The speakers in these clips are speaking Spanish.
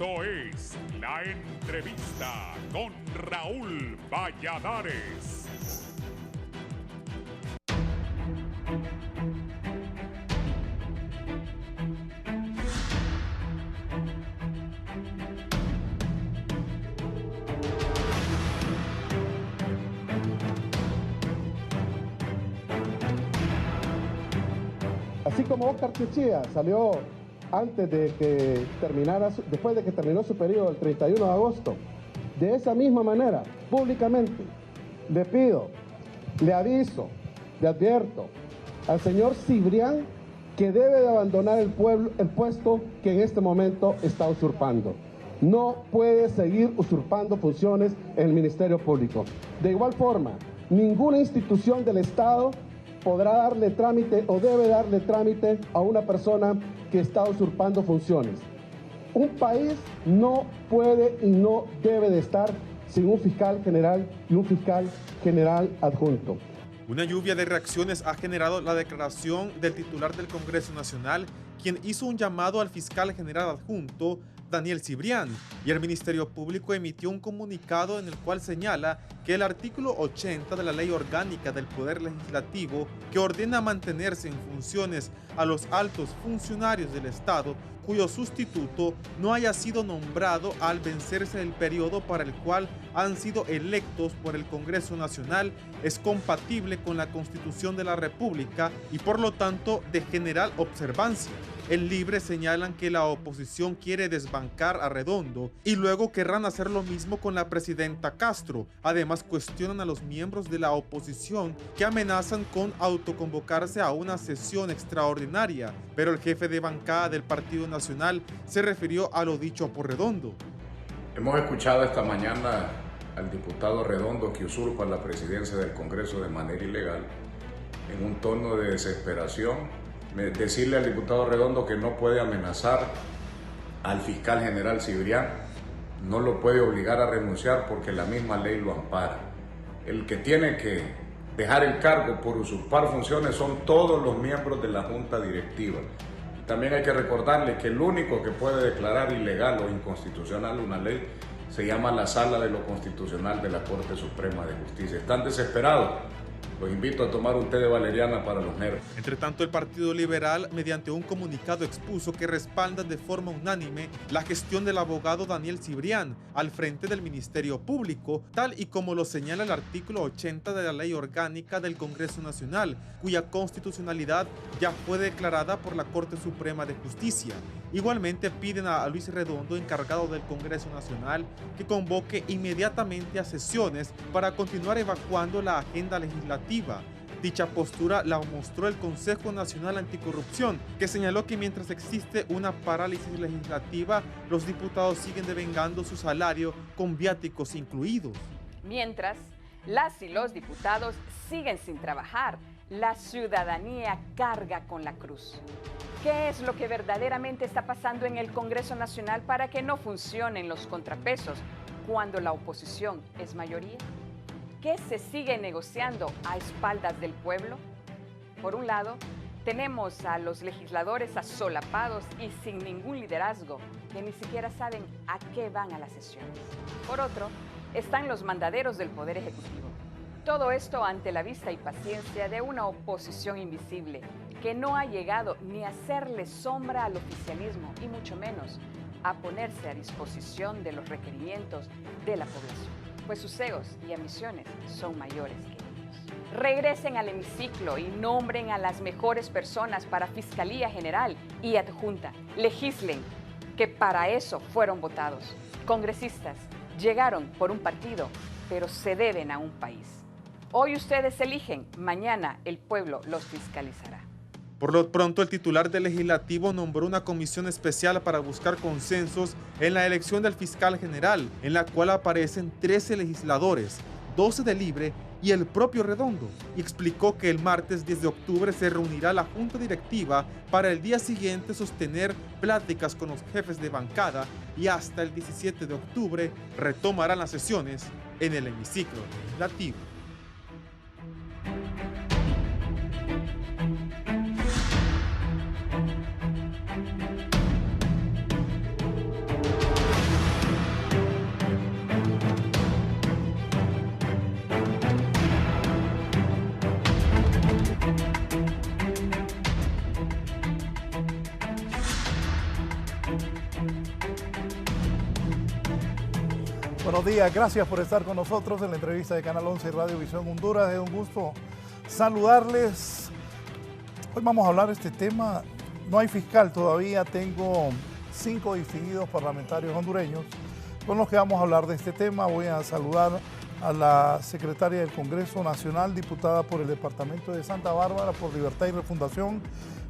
Esto es La Entrevista con Raúl Valladares. Así como Óscar Chichilla salió antes de que terminara, después de que terminó su periodo el 31 de agosto, de esa misma manera, públicamente, le pido, le aviso, le advierto al señor Cibrián que debe de abandonar el puesto que en este momento está usurpando. No puede seguir usurpando funciones en el Ministerio Público. De igual forma, ninguna institución del Estado podrá darle trámite o debe darle trámite a una persona que está usurpando funciones. Un país no puede y no debe de estar sin un fiscal general y un fiscal general adjunto. Una lluvia de reacciones ha generado la declaración del titular del Congreso Nacional, quien hizo un llamado al fiscal general adjunto, Daniel Cibrián, y el Ministerio Público emitió un comunicado en el cual señala que el artículo 80 de la Ley Orgánica del Poder Legislativo, que ordena mantenerse en funciones a los altos funcionarios del Estado, cuyo sustituto no haya sido nombrado al vencerse el periodo para el cual han sido electos por el Congreso Nacional, es compatible con la Constitución de la República y por lo tanto de general observancia. En Libre señalan que la oposición quiere desbancar a Redondo y luego querrán hacer lo mismo con la presidenta Castro. Además, cuestionan a los miembros de la oposición que amenazan con autoconvocarse a una sesión extraordinaria, pero el jefe de bancada del Partido Nacional se refirió a lo dicho por Redondo. Hemos escuchado esta mañana al diputado Redondo, que usurpa la presidencia del Congreso de manera ilegal, en un tono de desesperación, decirle al diputado Redondo que no puede amenazar al fiscal general Cibrián, no lo puede obligar a renunciar porque la misma ley lo ampara. El que tiene que dejar el cargo por usurpar funciones son todos los miembros de la Junta Directiva. También hay que recordarle que el único que puede declarar ilegal o inconstitucional una ley se llama la Sala de lo Constitucional de la Corte Suprema de Justicia. Están desesperados. Los invito a tomar un té de valeriana para los nervios. Entre tanto, el Partido Liberal, mediante un comunicado, expuso que respalda de forma unánime la gestión del abogado Daniel Cibrián al frente del Ministerio Público, tal y como lo señala el artículo 80 de la Ley Orgánica del Congreso Nacional, cuya constitucionalidad ya fue declarada por la Corte Suprema de Justicia. Igualmente piden a Luis Redondo, encargado del Congreso Nacional, que convoque inmediatamente a sesiones para continuar evacuando la agenda legislativa. Dicha postura la mostró el Consejo Nacional Anticorrupción, que señaló que mientras existe una parálisis legislativa, los diputados siguen devengando su salario con viáticos incluidos. Mientras, las y los diputados siguen sin trabajar, la ciudadanía carga con la cruz. ¿Qué es lo que verdaderamente está pasando en el Congreso Nacional para que no funcionen los contrapesos cuando la oposición es mayoría? ¿Qué se sigue negociando a espaldas del pueblo? Por un lado, tenemos a los legisladores asolapados y sin ningún liderazgo, que ni siquiera saben a qué van a las sesiones. Por otro, están los mandaderos del Poder Ejecutivo. Todo esto ante la vista y paciencia de una oposición invisible, que no ha llegado ni a hacerle sombra al oficialismo y mucho menos a ponerse a disposición de los requerimientos de la población, pues sus egos y ambiciones son mayores que ellos. Regresen al hemiciclo y nombren a las mejores personas para Fiscalía General y Adjunta. Legislen, que para eso fueron votados. Congresistas, llegaron por un partido, pero se deben a un país. Hoy ustedes eligen, mañana el pueblo los fiscalizará. Por lo pronto, el titular del Legislativo nombró una comisión especial para buscar consensos en la elección del fiscal general, en la cual aparecen 13 legisladores, 12 de Libre y el propio Redondo, y explicó que el martes 10 de octubre se reunirá la Junta Directiva para el día siguiente sostener pláticas con los jefes de bancada y hasta el 17 de octubre retomarán las sesiones en el hemiciclo legislativo. Buenos días, gracias por estar con nosotros en la entrevista de Canal 11 y Radio Visión Honduras. Es un gusto saludarles. Hoy vamos a hablar de este tema. No hay fiscal todavía, tengo 5 distinguidos parlamentarios hondureños con los que vamos a hablar de este tema. Voy a saludar a la secretaria del Congreso Nacional, diputada por el departamento de Santa Bárbara por Libertad y Refundación,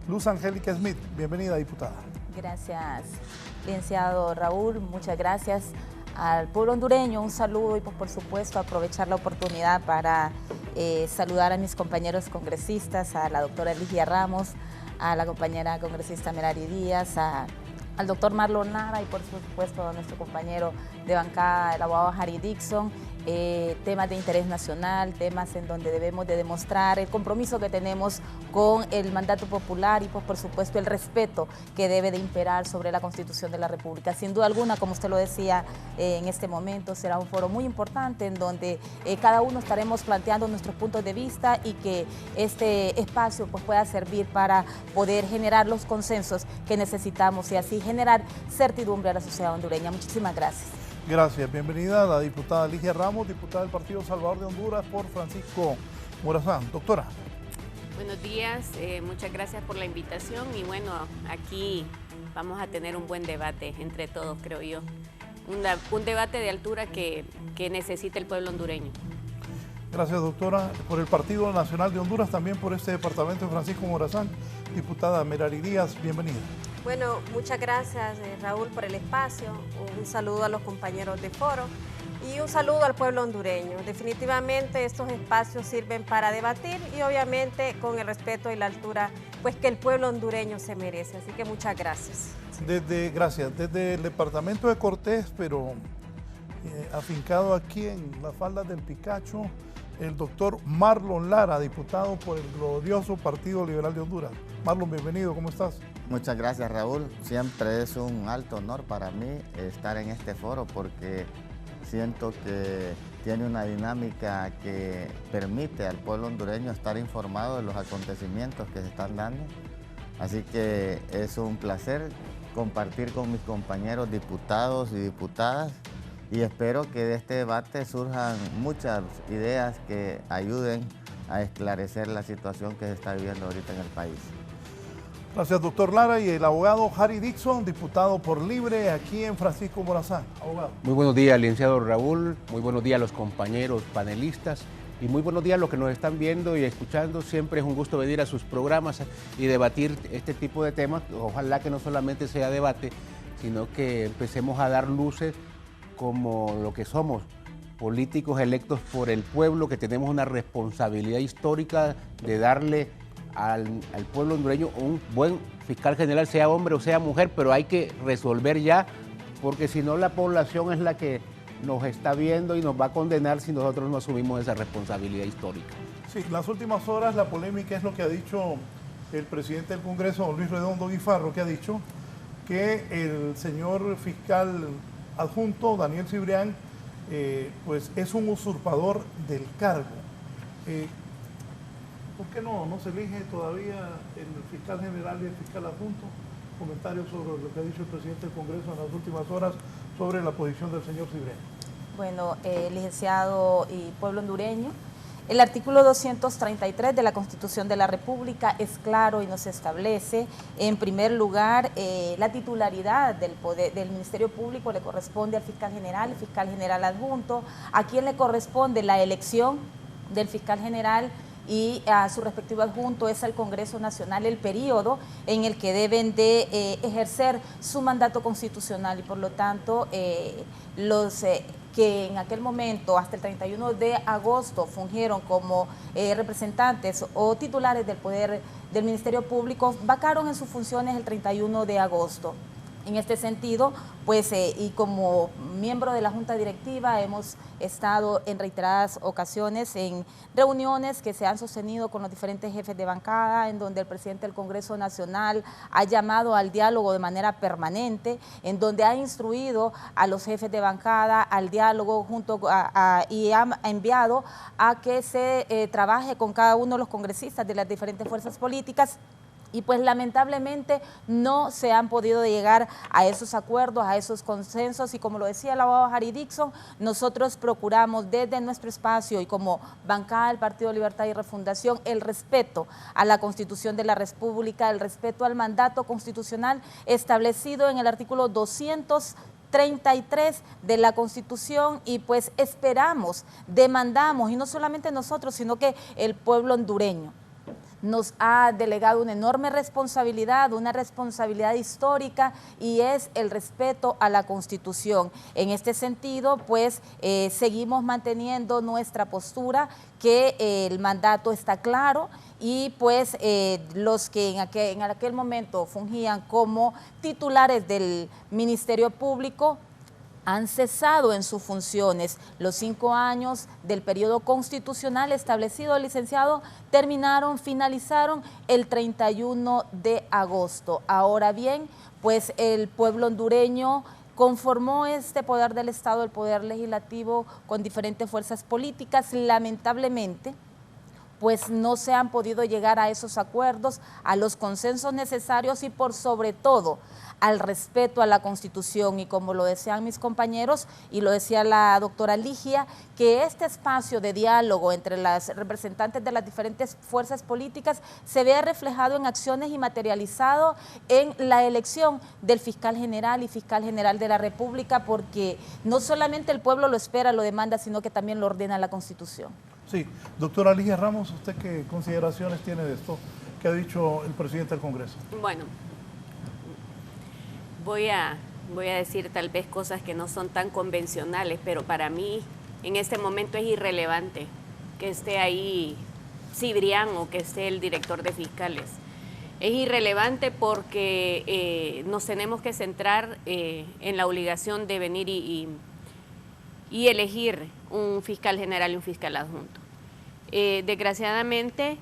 Luz Angélica Smith. Bienvenida, diputada. Gracias, licenciado Raúl. Muchas gracias al pueblo hondureño. Un saludo y pues, por supuesto aprovechar la oportunidad para saludar a mis compañeros congresistas, a la doctora Eligia Ramos, a la compañera congresista Merari Díaz, al doctor Marlon Lara y por supuesto a nuestro compañero de bancada, el abogado Harry Dixon. Temas de interés nacional, temas en donde debemos de demostrar el compromiso que tenemos con el mandato popular y pues, por supuesto el respeto que debe de imperar sobre la Constitución de la República. Sin duda alguna, como usted lo decía, en este momento será un foro muy importante en donde cada uno estaremos planteando nuestros puntos de vista y que este espacio pues, pueda servir para poder generar los consensos que necesitamos y así generar certidumbre a la sociedad hondureña. Muchísimas gracias. Gracias. Bienvenida a la diputada Eligia Ramos, diputada del Partido Salvador de Honduras por Francisco Morazán. Doctora. Buenos días, muchas gracias por la invitación y bueno, aquí vamos a tener un buen debate entre todos, creo yo. Un debate de altura que necesita el pueblo hondureño. Gracias, doctora. Por el Partido Nacional de Honduras, también por este departamento de Francisco Morazán, diputada Merari Díaz, bienvenida. Bueno, muchas gracias Raúl por el espacio, un saludo a los compañeros de foro y un saludo al pueblo hondureño. Definitivamente estos espacios sirven para debatir y obviamente con el respeto y la altura pues que el pueblo hondureño se merece, así que muchas gracias. Gracias, desde el departamento de Cortés, pero afincado aquí en las faldas del Picacho, el doctor Marlon Lara, diputado por el glorioso Partido Liberal de Honduras. Marlon, bienvenido, ¿cómo estás? Muchas gracias, Raúl. Siempre es un alto honor para mí estar en este foro porque siento que tiene una dinámica que permite al pueblo hondureño estar informado de los acontecimientos que se están dando. Así que es un placer compartir con mis compañeros diputados y diputadas y espero que de este debate surjan muchas ideas que ayuden a esclarecer la situación que se está viviendo ahorita en el país. Gracias, doctor Lara. Y el abogado Harry Dixon, diputado por Libre, aquí en Francisco Morazán. Abogado. Muy buenos días, licenciado Raúl. Muy buenos días a los compañeros panelistas. Y muy buenos días a los que nos están viendo y escuchando. Siempre es un gusto venir a sus programas y debatir este tipo de temas. Ojalá que no solamente sea debate, sino que empecemos a dar luces como lo que somos, políticos electos por el pueblo, que tenemos una responsabilidad histórica de darle al pueblo hondureño un buen fiscal general, sea hombre o sea mujer, pero hay que resolver ya, porque si no la población es la que nos está viendo y nos va a condenar si nosotros no asumimos esa responsabilidad histórica. Sí, las últimas horas la polémica es lo que ha dicho el presidente del Congreso, Luis Redondo Guifarro, que ha dicho que el señor fiscal adjunto, Daniel Cibrián, pues es un usurpador del cargo. ¿Por qué no se elige todavía el fiscal general y el fiscal adjunto? Comentarios sobre lo que ha dicho el presidente del Congreso en las últimas horas sobre la posición del señor Cibrián. Bueno, licenciado y pueblo hondureño, el artículo 233 de la Constitución de la República es claro y nos establece, en primer lugar, la titularidad del poder del Ministerio Público le corresponde al fiscal general, el fiscal general adjunto, a quien le corresponde la elección del fiscal general y a su respectivo adjunto es al Congreso Nacional el periodo en el que deben de ejercer su mandato constitucional y por lo tanto los que en aquel momento hasta el 31 de agosto fungieron como representantes o titulares del poder del Ministerio Público vacaron en sus funciones el 31 de agosto. En este sentido, pues, y como miembro de la Junta Directiva hemos estado en reiteradas ocasiones en reuniones que se han sostenido con los diferentes jefes de bancada, en donde el presidente del Congreso Nacional ha llamado al diálogo de manera permanente, en donde ha instruido a los jefes de bancada al diálogo y ha enviado a que se trabaje con cada uno de los congresistas de las diferentes fuerzas políticas Y pues lamentablemente no se han podido llegar a esos acuerdos, a esos consensos, y como lo decía el abogado Harry Dixon, nosotros procuramos desde nuestro espacio y como bancada del Partido Libertad y Refundación el respeto a la Constitución de la República, el respeto al mandato constitucional establecido en el artículo 233 de la Constitución, y pues esperamos, demandamos, y no solamente nosotros, sino que el pueblo hondureño nos ha delegado una enorme responsabilidad, una responsabilidad histórica, y es el respeto a la Constitución. En este sentido, pues seguimos manteniendo nuestra postura, que el mandato está claro, y pues los que en aquel momento fungían como titulares del Ministerio Público han cesado en sus funciones. Los 5 años del periodo constitucional establecido, licenciado, finalizaron el 31 de agosto. Ahora bien, pues el pueblo hondureño conformó este poder del Estado, el poder legislativo, con diferentes fuerzas políticas. Lamentablemente, pues no se han podido llegar a esos acuerdos, a los consensos necesarios y por sobre todo al respeto a la Constitución. Y como lo decían mis compañeros y lo decía la doctora Ligia, que este espacio de diálogo entre las representantes de las diferentes fuerzas políticas se vea reflejado en acciones y materializado en la elección del fiscal general y fiscal general de la República, porque no solamente el pueblo lo espera, lo demanda, sino que también lo ordena la Constitución. Sí, doctora Ligia Ramos, ¿usted qué consideraciones tiene de esto que ha dicho el presidente del Congreso? Bueno, voy a decir tal vez cosas que no son tan convencionales, pero para mí en este momento es irrelevante que esté ahí Cibrián o que esté el director de fiscales. Es irrelevante porque nos tenemos que centrar en la obligación de venir y elegir un fiscal general y un fiscal adjunto. Desgraciadamente,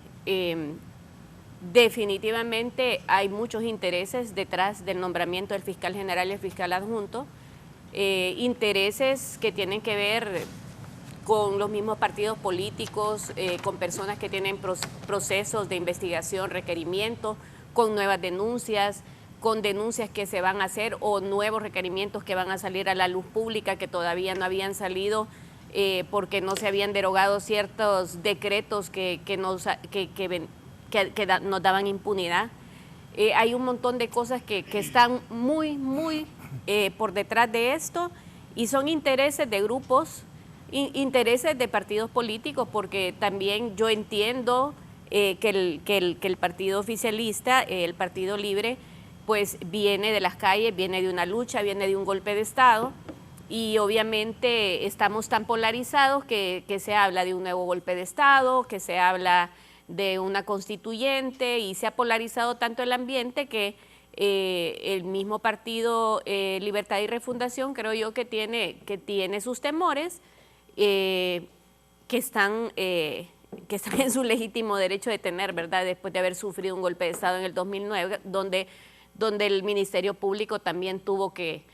definitivamente hay muchos intereses detrás del nombramiento del fiscal general y el fiscal adjunto, intereses que tienen que ver con los mismos partidos políticos, con personas que tienen procesos de investigación, requerimientos, con nuevas denuncias, con denuncias que se van a hacer o nuevos requerimientos que van a salir a la luz pública que todavía no habían salido porque no se habían derogado ciertos decretos que nos daban impunidad. Hay un montón de cosas que están muy por detrás de esto, y son intereses de grupos, intereses de partidos políticos, porque también yo entiendo que el partido oficialista, el Partido Libre, pues viene de las calles, viene de una lucha, viene de un golpe de Estado, y obviamente estamos tan polarizados que se habla de un nuevo golpe de Estado, que se habla de una constituyente, y se ha polarizado tanto el ambiente que el mismo Partido Libertad y Refundación, creo yo que tiene sus temores, que están en su legítimo derecho de tener, ¿verdad?, después de haber sufrido un golpe de Estado en el 2009, donde el Ministerio Público también tuvo que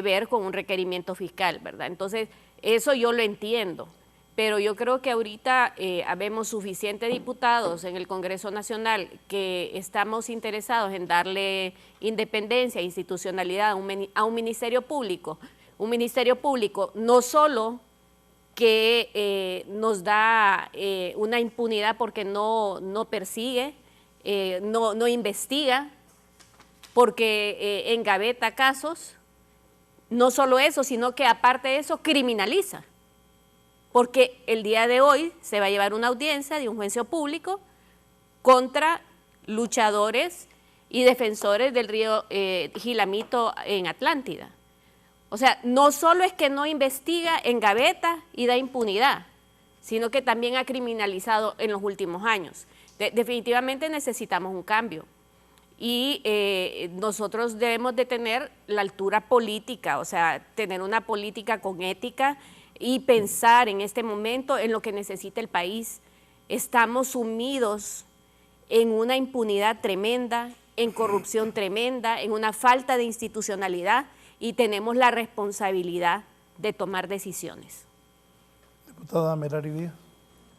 ver con un requerimiento fiscal, ¿verdad? Entonces, eso yo lo entiendo, pero yo creo que ahorita habemos suficientes diputados en el Congreso Nacional que estamos interesados en darle independencia e institucionalidad a un Ministerio Público no solo que nos da una impunidad porque no persigue, no investiga, porque engaveta casos. No solo eso, sino que aparte de eso criminaliza, porque el día de hoy se va a llevar una audiencia de un juicio público contra luchadores y defensores del río Gilamito en Atlántida. O sea, no solo es que no investiga, engaveta y da impunidad, sino que también ha criminalizado en los últimos años. Definitivamente necesitamos un cambio. Y nosotros debemos de tener la altura política, o sea, tener una política con ética y pensar en este momento en lo que necesita el país. Estamos sumidos en una impunidad tremenda, en corrupción tremenda, en una falta de institucionalidad, y tenemos la responsabilidad de tomar decisiones. Diputada Merari Díaz.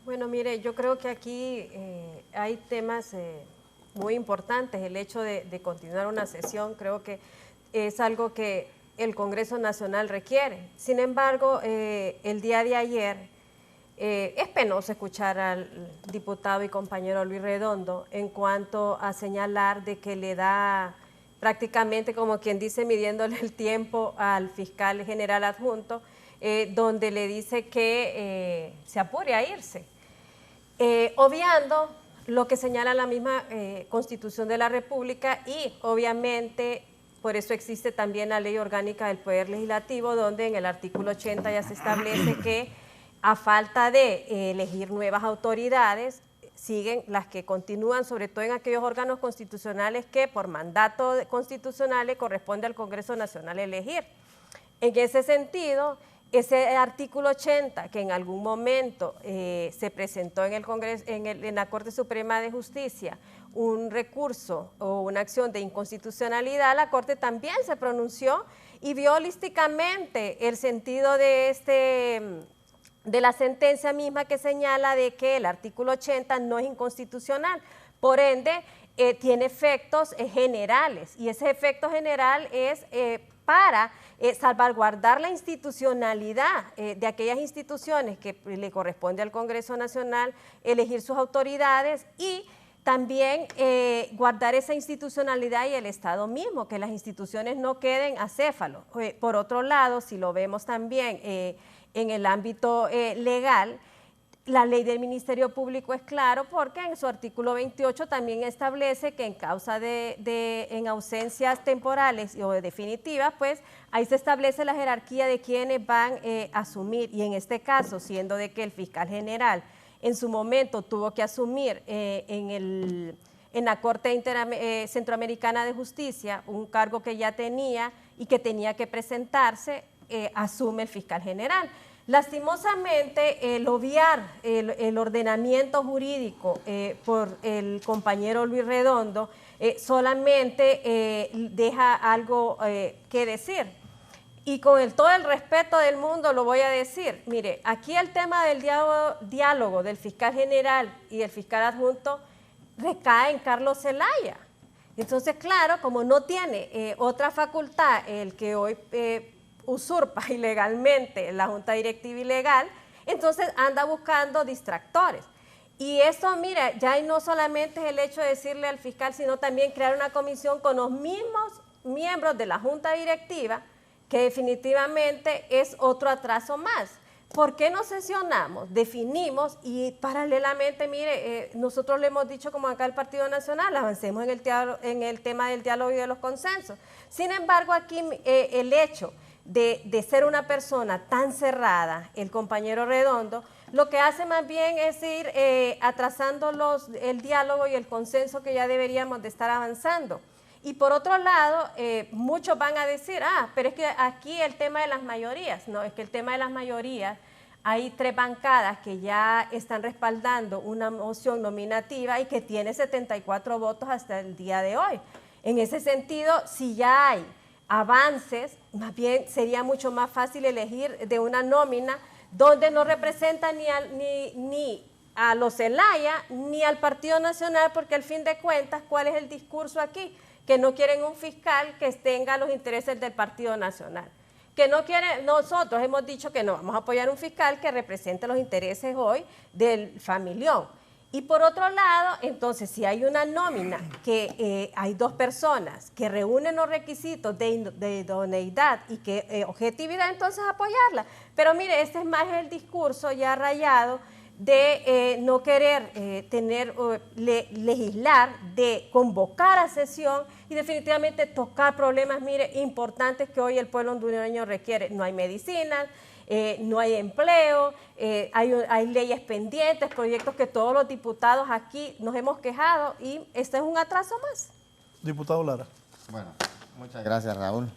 Bueno, mire, yo creo que aquí hay temas muy importantes. El hecho de continuar una sesión creo que es algo que el Congreso Nacional requiere. Sin embargo, el día de ayer es penoso escuchar al diputado y compañero Luis Redondo en cuanto a señalar de que le da prácticamente, como quien dice, midiéndole el tiempo al fiscal general adjunto, donde le dice que se apure a irse, obviando lo que señala la misma Constitución de la República y obviamente por eso existe también la Ley Orgánica del Poder Legislativo, donde en el artículo 80 ya se establece que a falta de elegir nuevas autoridades, siguen las que continúan, sobre todo en aquellos órganos constitucionales que por mandato constitucional le corresponde al Congreso Nacional elegir. En ese sentido, ese artículo 80 que en algún momento se presentó en el Congreso, en la Corte Suprema de Justicia, un recurso o una acción de inconstitucionalidad, la Corte también se pronunció y vio holísticamente el sentido de la sentencia misma que señala de que el artículo 80 no es inconstitucional, por ende tiene efectos generales y ese efecto general es para salvaguardar la institucionalidad de aquellas instituciones que le corresponde al Congreso Nacional elegir sus autoridades y también guardar esa institucionalidad y el Estado mismo, que las instituciones no queden acéfalos. Por otro lado, si lo vemos también en el ámbito legal, la ley del Ministerio Público es claro porque en su artículo 28 también establece que en causa en ausencias temporales o definitivas, pues ahí se establece la jerarquía de quienes van a asumir y en este caso, siendo de que el fiscal general en su momento tuvo que asumir en la Corte Centroamericana de Justicia un cargo que ya tenía y que tenía que presentarse, asume el fiscal general. Lastimosamente, el obviar el ordenamiento jurídico por el compañero Luis Redondo solamente deja algo que decir. Y con todo el respeto del mundo lo voy a decir. Mire, aquí el tema del diálogo del fiscal general y del fiscal adjunto recae en Carlos Zelaya. Entonces, claro, como no tiene otra facultad el que hoy usurpa ilegalmente la Junta Directiva Ilegal, entonces anda buscando distractores. Y eso, mire, ya no solamente es el hecho de decirle al fiscal, sino también crear una comisión con los mismos miembros de la Junta Directiva, que definitivamente es otro atraso más. ¿Por qué no sesionamos? Definimos y paralelamente, mire, nosotros le hemos dicho como acá el Partido Nacional, avancemos en el tema del diálogo y de los consensos. Sin embargo, aquí el hecho de ser una persona tan cerrada, el compañero Redondo, lo que hace más bien es ir atrasando el diálogo y el consenso que ya deberíamos de estar avanzando. Y por otro lado, muchos van a decir, pero es que aquí el tema de las mayorías, no, es que el tema de las mayorías, hay 3 bancadas que ya están respaldando una moción nominativa y que tiene 74 votos hasta el día de hoy. En ese sentido, si ya hay avances, más bien sería mucho más fácil elegir de una nómina donde no representa ni a los Zelaya ni al Partido Nacional, porque al fin de cuentas, ¿cuál es el discurso aquí? Que no quieren un fiscal que tenga los intereses del Partido Nacional. Que no quieren, nosotros hemos dicho que no vamos a apoyar un fiscal que represente los intereses hoy del familión. Y por otro lado, entonces, si hay una nómina que hay 2 personas que reúnen los requisitos de idoneidad y que objetividad, entonces apoyarla. Pero mire, este es más el discurso ya rayado de no querer legislar, de convocar a sesión y definitivamente tocar problemas, mire, importantes que hoy el pueblo hondureño requiere. No hay medicinas, no hay empleo, hay leyes pendientes, proyectos que todos los diputados aquí nos hemos quejado y este es un atraso más. Diputado Lara. Bueno, muchas gracias, Raúl.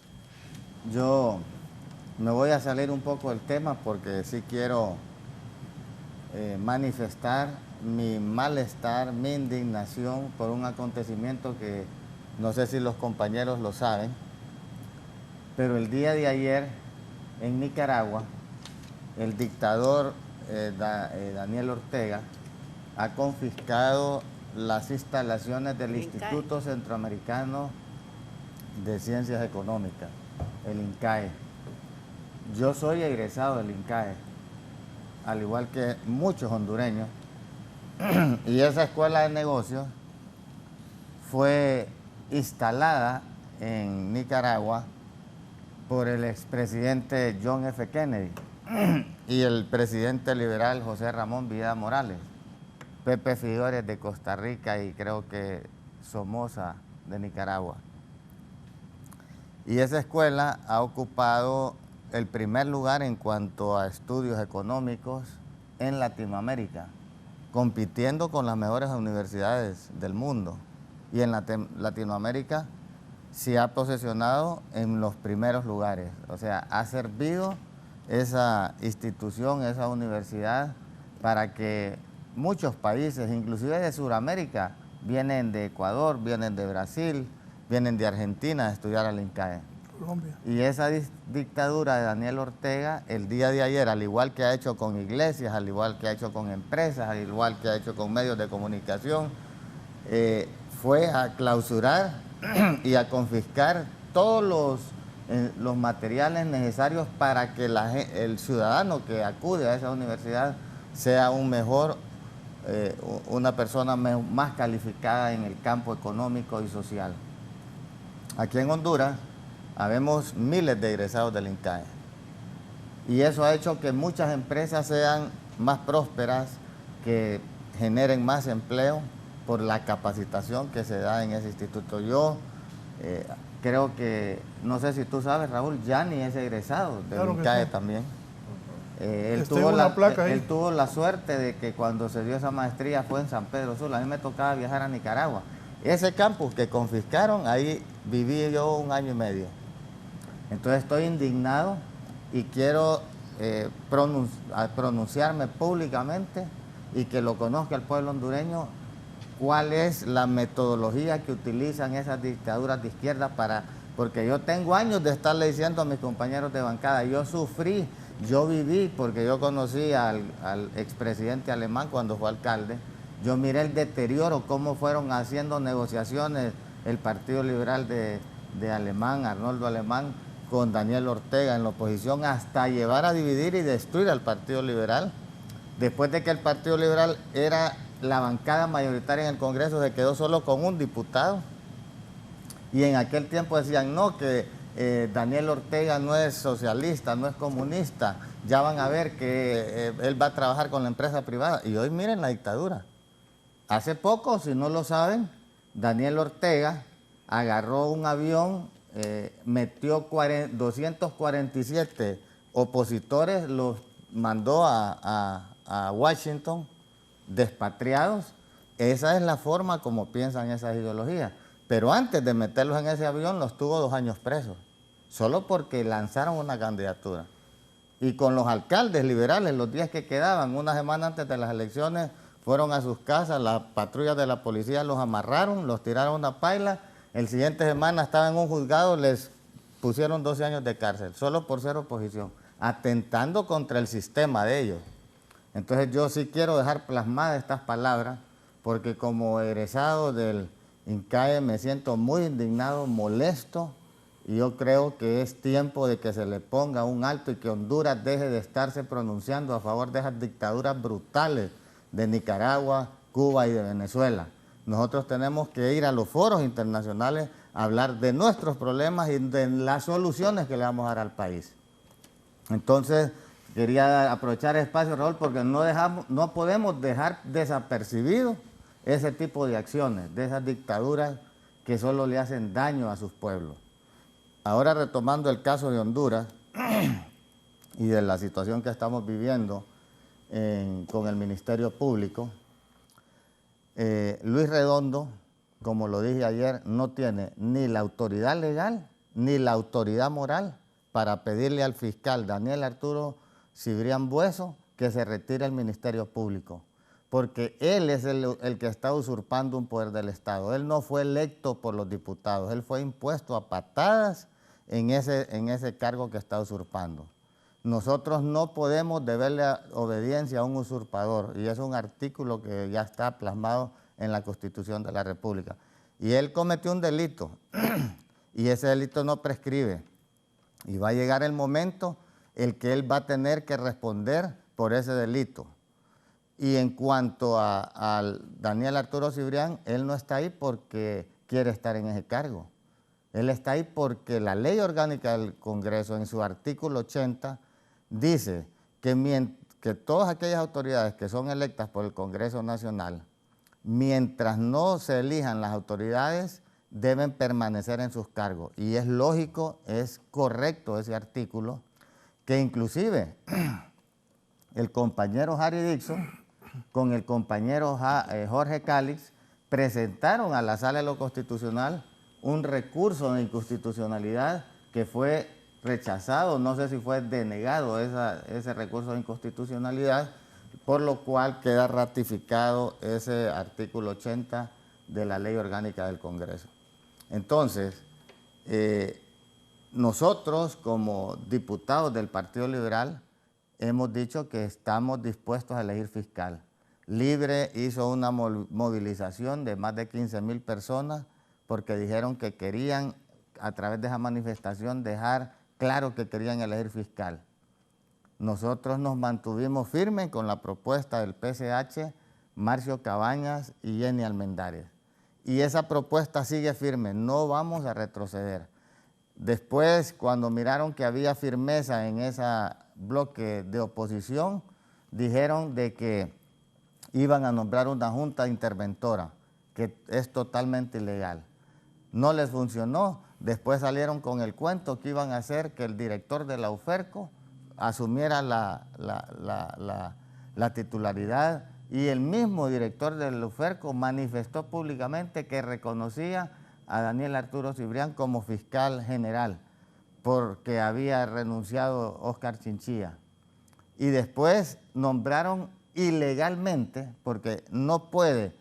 Yo me voy a salir un poco del tema porque sí quiero manifestar mi malestar, mi indignación por un acontecimiento que no sé si los compañeros lo saben, pero el día de ayer en Nicaragua, el dictador Daniel Ortega ha confiscado las instalaciones del Instituto Centroamericano de Ciencias Económicas, el INCAE. Yo soy egresado del INCAE, al igual que muchos hondureños, y esa escuela de negocios fue instalada en Nicaragua por el expresidente John F. Kennedy y el presidente liberal José Ramón Videla Morales, Pepe Figueres de Costa Rica y creo que Somoza de Nicaragua. Y esa escuela ha ocupado el primer lugar en cuanto a estudios económicos en Latinoamérica, compitiendo con las mejores universidades del mundo. Y en Latinoamérica se ha posicionado en los primeros lugares. O sea, ha servido esa institución, esa universidad, para que muchos países, inclusive de Sudamérica, vienen de Ecuador, vienen de Brasil, vienen de Argentina a estudiar al INCAE. Colombia. Y esa dictadura de Daniel Ortega, el día de ayer, al igual que ha hecho con iglesias, al igual que ha hecho con empresas, al igual que ha hecho con medios de comunicación, fue a clausurar y a confiscar todos los materiales necesarios para que el ciudadano que acude a esa universidad sea una persona más calificada en el campo económico y social. Aquí en Honduras habemos miles de egresados del INCAE y eso ha hecho que muchas empresas sean más prósperas, que generen más empleo por la capacitación que se da en ese instituto. Yo creo que, no sé si tú sabes, Raúl, Yanni es egresado del INCAE sí. También. Él tuvo la suerte de que cuando se dio esa maestría fue en San Pedro Sula. A mí me tocaba viajar a Nicaragua. Ese campus que confiscaron, ahí viví yo 1 año y medio. Entonces estoy indignado y quiero pronunciarme públicamente y que lo conozca el pueblo hondureño, cuál es la metodología que utilizan esas dictaduras de izquierda porque yo tengo años de estarle diciendo a mis compañeros de bancada, yo sufrí, yo viví, porque yo conocí al expresidente Alemán cuando fue alcalde, yo miré el deterioro, cómo fueron haciendo negociaciones el Partido Liberal de Alemán, Arnoldo Alemán, con Daniel Ortega en la oposición, hasta llevar a dividir y destruir al Partido Liberal. Después de que el Partido Liberal era la bancada mayoritaria en el Congreso, se quedó solo con un diputado. Y en aquel tiempo decían, no, que Daniel Ortega no es socialista, no es comunista, ya van a ver que él va a trabajar con la empresa privada. Y hoy miren la dictadura. Hace poco, si no lo saben, Daniel Ortega agarró un avión, metió 247 opositores, los mandó a Washington, despatriados. Esa es la forma como piensan esas ideologías. Pero antes de meterlos en ese avión, los tuvo 2 años presos, solo porque lanzaron una candidatura. Y con los alcaldes liberales, los días que quedaban, una semana antes de las elecciones, fueron a sus casas, las patrullas de la policía los amarraron, los tiraron a una paila. El siguiente semana estaban en un juzgado, les pusieron 12 años de cárcel, solo por ser oposición, atentando contra el sistema de ellos. Entonces yo sí quiero dejar plasmadas estas palabras, porque como egresado del INCAE me siento muy indignado, molesto, y yo creo que es tiempo de que se le ponga un alto y que Honduras deje de estarse pronunciando a favor de esas dictaduras brutales de Nicaragua, Cuba y de Venezuela. Nosotros tenemos que ir a los foros internacionales a hablar de nuestros problemas y de las soluciones que le vamos a dar al país. Entonces, quería aprovechar el espacio, Raúl, porque no podemos dejar desapercibido ese tipo de acciones, de esas dictaduras que solo le hacen daño a sus pueblos. Ahora, retomando el caso de Honduras y de la situación que estamos viviendo con el Ministerio Público, Luis Redondo, como lo dije ayer, no tiene ni la autoridad legal ni la autoridad moral para pedirle al fiscal Daniel Arturo Cibrián Bueso que se retire del Ministerio Público, porque él es el que está usurpando un poder del Estado. Él no fue electo por los diputados, él fue impuesto a patadas en ese cargo que está usurpando. Nosotros no podemos deberle obediencia a un usurpador, y es un artículo que ya está plasmado en la Constitución de la República. Y él cometió un delito y ese delito no prescribe. Y va a llegar el momento en que él va a tener que responder por ese delito. Y en cuanto a Daniel Arturo Cibrián, él no está ahí porque quiere estar en ese cargo. Él está ahí porque la Ley Orgánica del Congreso, en su artículo 80, dice que todas aquellas autoridades que son electas por el Congreso Nacional, mientras no se elijan las autoridades, deben permanecer en sus cargos. Y es lógico, es correcto ese artículo, que inclusive el compañero Harry Dixon con el compañero Jorge Calix presentaron a la Sala de lo Constitucional un recurso de inconstitucionalidad que fue rechazado, no sé si fue denegado ese recurso de inconstitucionalidad, por lo cual queda ratificado ese artículo 80 de la Ley Orgánica del Congreso. Entonces, nosotros como diputados del Partido Liberal hemos dicho que estamos dispuestos a elegir fiscal. Libre hizo una movilización de más de 15,000 personas porque dijeron que querían, a través de esa manifestación, dejar claro que querían elegir fiscal. Nosotros nos mantuvimos firmes con la propuesta del PCH, Marcio Cabañas y Jenny Almendares. Y esa propuesta sigue firme, no vamos a retroceder. Después, cuando miraron que había firmeza en ese bloque de oposición, dijeron de que iban a nombrar una junta interventora, que es totalmente ilegal. No les funcionó, después salieron con el cuento que iban a hacer que el director de la UFERCO asumiera la titularidad, y el mismo director del UFERCO manifestó públicamente que reconocía a Daniel Arturo Cibrián como fiscal general porque había renunciado Óscar Chinchilla. Y después nombraron ilegalmente, porque no puede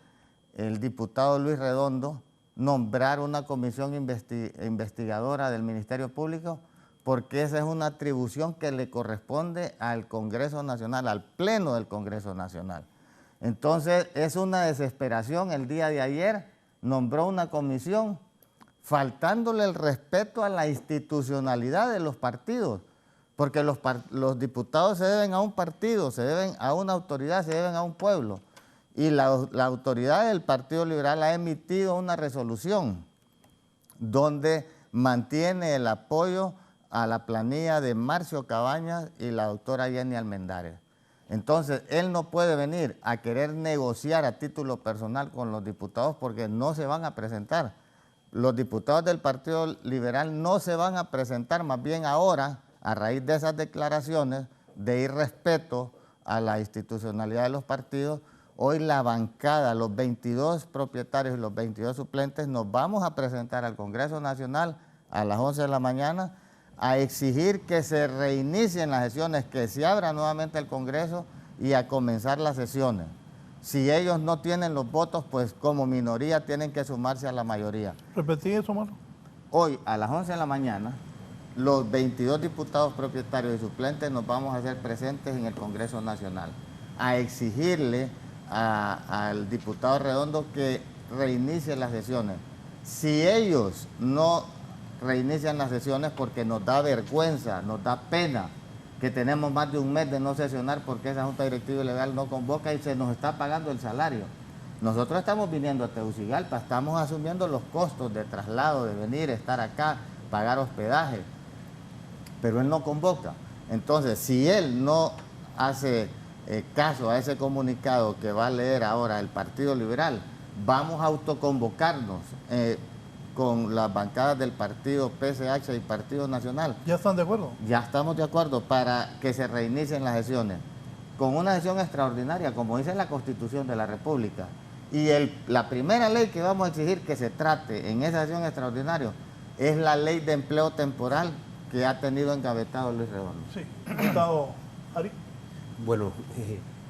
el diputado Luis Redondo nombrar una comisión investigadora del Ministerio Público, porque esa es una atribución que le corresponde al Congreso Nacional, al Pleno del Congreso Nacional. Entonces es una desesperación. El día de ayer nombró una comisión faltándole el respeto a la institucionalidad de los partidos, porque los diputados se deben a un partido, se deben a una autoridad, se deben a un pueblo. Y la autoridad del Partido Liberal ha emitido una resolución donde mantiene el apoyo a la planilla de Marcio Cabañas y la doctora Jenny Almendares. Entonces, él no puede venir a querer negociar a título personal con los diputados porque no se van a presentar. Los diputados del Partido Liberal no se van a presentar, más bien ahora, a raíz de esas declaraciones de irrespeto a la institucionalidad de los partidos, hoy la bancada, los 22 propietarios y los 22 suplentes, nos vamos a presentar al Congreso Nacional a las 11 de la mañana a exigir que se reinicien las sesiones, que se abra nuevamente el Congreso y a comenzar las sesiones. Si ellos no tienen los votos, pues como minoría tienen que sumarse a la mayoría. ¿Repetí eso, Mano? Hoy, a las 11 de la mañana, los 22 diputados propietarios y suplentes nos vamos a hacer presentes en el Congreso Nacional a exigirle al diputado Redondo que reinicie las sesiones. Si ellos no reinician las sesiones, porque nos da vergüenza, nos da pena que tenemos más de un mes de no sesionar porque esa Junta Directiva Ilegal no convoca y se nos está pagando el salario. Nosotros estamos viniendo a Tegucigalpa, estamos asumiendo los costos de traslado, de venir, estar acá, pagar hospedaje, pero él no convoca. Entonces, si él no hace caso a ese comunicado que va a leer ahora el Partido Liberal, vamos a autoconvocarnos con las bancadas del partido PCH y Partido Nacional. ¿Ya están de acuerdo? Ya estamos de acuerdo para que se reinicien las sesiones, con una sesión extraordinaria, como dice la Constitución de la República. Y la primera ley que vamos a exigir que se trate en esa sesión extraordinaria es la ley de empleo temporal que ha tenido engavetado Luis Redondo. Sí, diputado Ari. Bueno,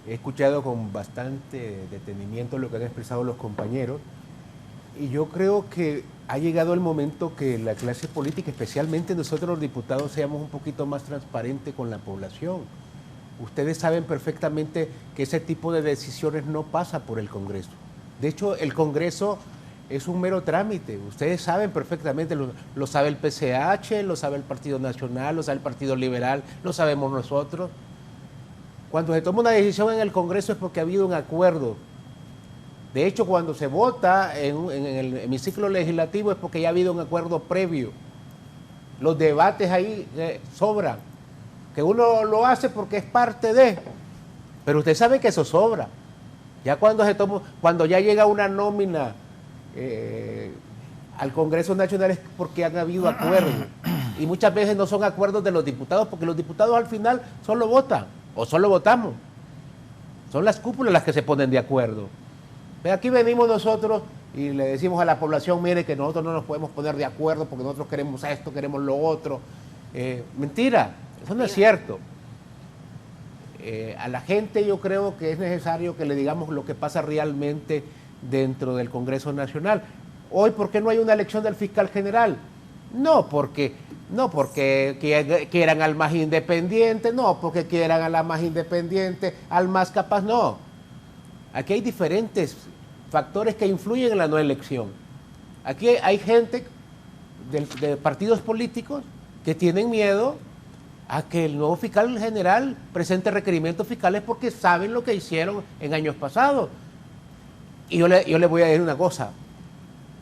he escuchado con bastante detenimiento lo que han expresado los compañeros y yo creo que ha llegado el momento que la clase política, especialmente nosotros los diputados, seamos un poquito más transparentes con la población. Ustedes saben perfectamente que ese tipo de decisiones no pasa por el Congreso. De hecho, el Congreso es un mero trámite. Ustedes saben perfectamente, lo sabe el PCH, lo sabe el Partido Nacional, lo sabe el Partido Liberal, lo sabemos nosotros. Cuando se toma una decisión en el Congreso es porque ha habido un acuerdo. De hecho, cuando se vota en el hemiciclo legislativo es porque ya ha habido un acuerdo previo. Los debates ahí sobran. Que uno lo hace porque es parte de, pero usted sabe que eso sobra. Ya cuando ya llega una nómina al Congreso Nacional es porque han habido acuerdos. Y muchas veces no son acuerdos de los diputados, porque los diputados al final solo votan, o solo votamos. Son las cúpulas las que se ponen de acuerdo. Pero aquí venimos nosotros y le decimos a la población, mire que nosotros no nos podemos poner de acuerdo porque nosotros queremos esto, queremos lo otro. Mentira, eso no es cierto. A la gente yo creo que es necesario que le digamos lo que pasa realmente dentro del Congreso Nacional. Hoy, ¿por qué no hay una elección del fiscal general? No porque quieran al más independiente, no porque quieran a la más independiente, al más capaz, no. Aquí hay diferentes factores que influyen en la no elección. Aquí hay gente de partidos políticos que tienen miedo a que el nuevo fiscal general presente requerimientos fiscales porque saben lo que hicieron en años pasados. Y yo le voy a decir una cosa,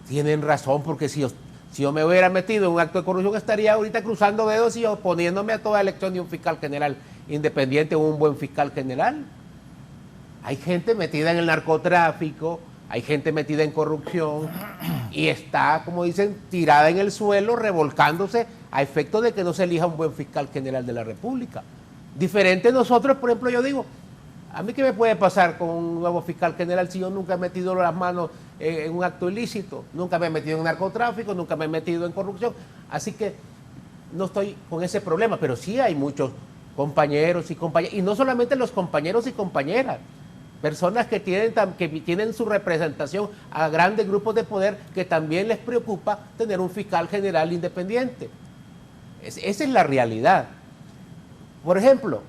tienen razón, porque si yo me hubiera metido en un acto de corrupción estaría ahorita cruzando dedos y oponiéndome a toda elección de un fiscal general independiente o un buen fiscal general. Hay gente metida en el narcotráfico, hay gente metida en corrupción y está, como dicen, tirada en el suelo, revolcándose a efecto de que no se elija un buen fiscal general de la República. Diferente nosotros, por ejemplo, yo digo, ¿a mí qué me puede pasar con un nuevo fiscal general si yo nunca he metido las manos en un acto ilícito? Nunca me he metido en narcotráfico, nunca me he metido en corrupción. Así que no estoy con ese problema, pero sí hay muchos compañeros y compañeras, y no solamente los compañeros y compañeras, personas que tienen su representación a grandes grupos de poder que también les preocupa tener un fiscal general independiente. Esa es la realidad. Por ejemplo,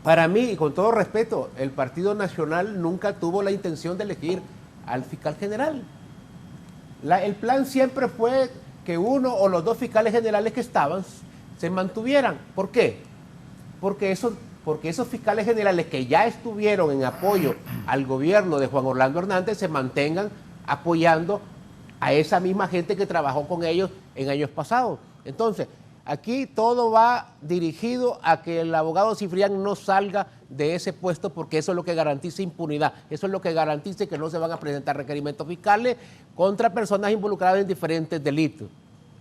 para mí, y con todo respeto, el Partido Nacional nunca tuvo la intención de elegir al fiscal general. El plan siempre fue que uno o los dos fiscales generales que estaban se mantuvieran. ¿Por qué? Porque esos fiscales generales que ya estuvieron en apoyo al gobierno de Juan Orlando Hernández se mantengan apoyando a esa misma gente que trabajó con ellos en años pasados. Entonces, aquí todo va dirigido a que el abogado Cibrián no salga de ese puesto porque eso es lo que garantiza impunidad, eso es lo que garantiza que no se van a presentar requerimientos fiscales contra personas involucradas en diferentes delitos.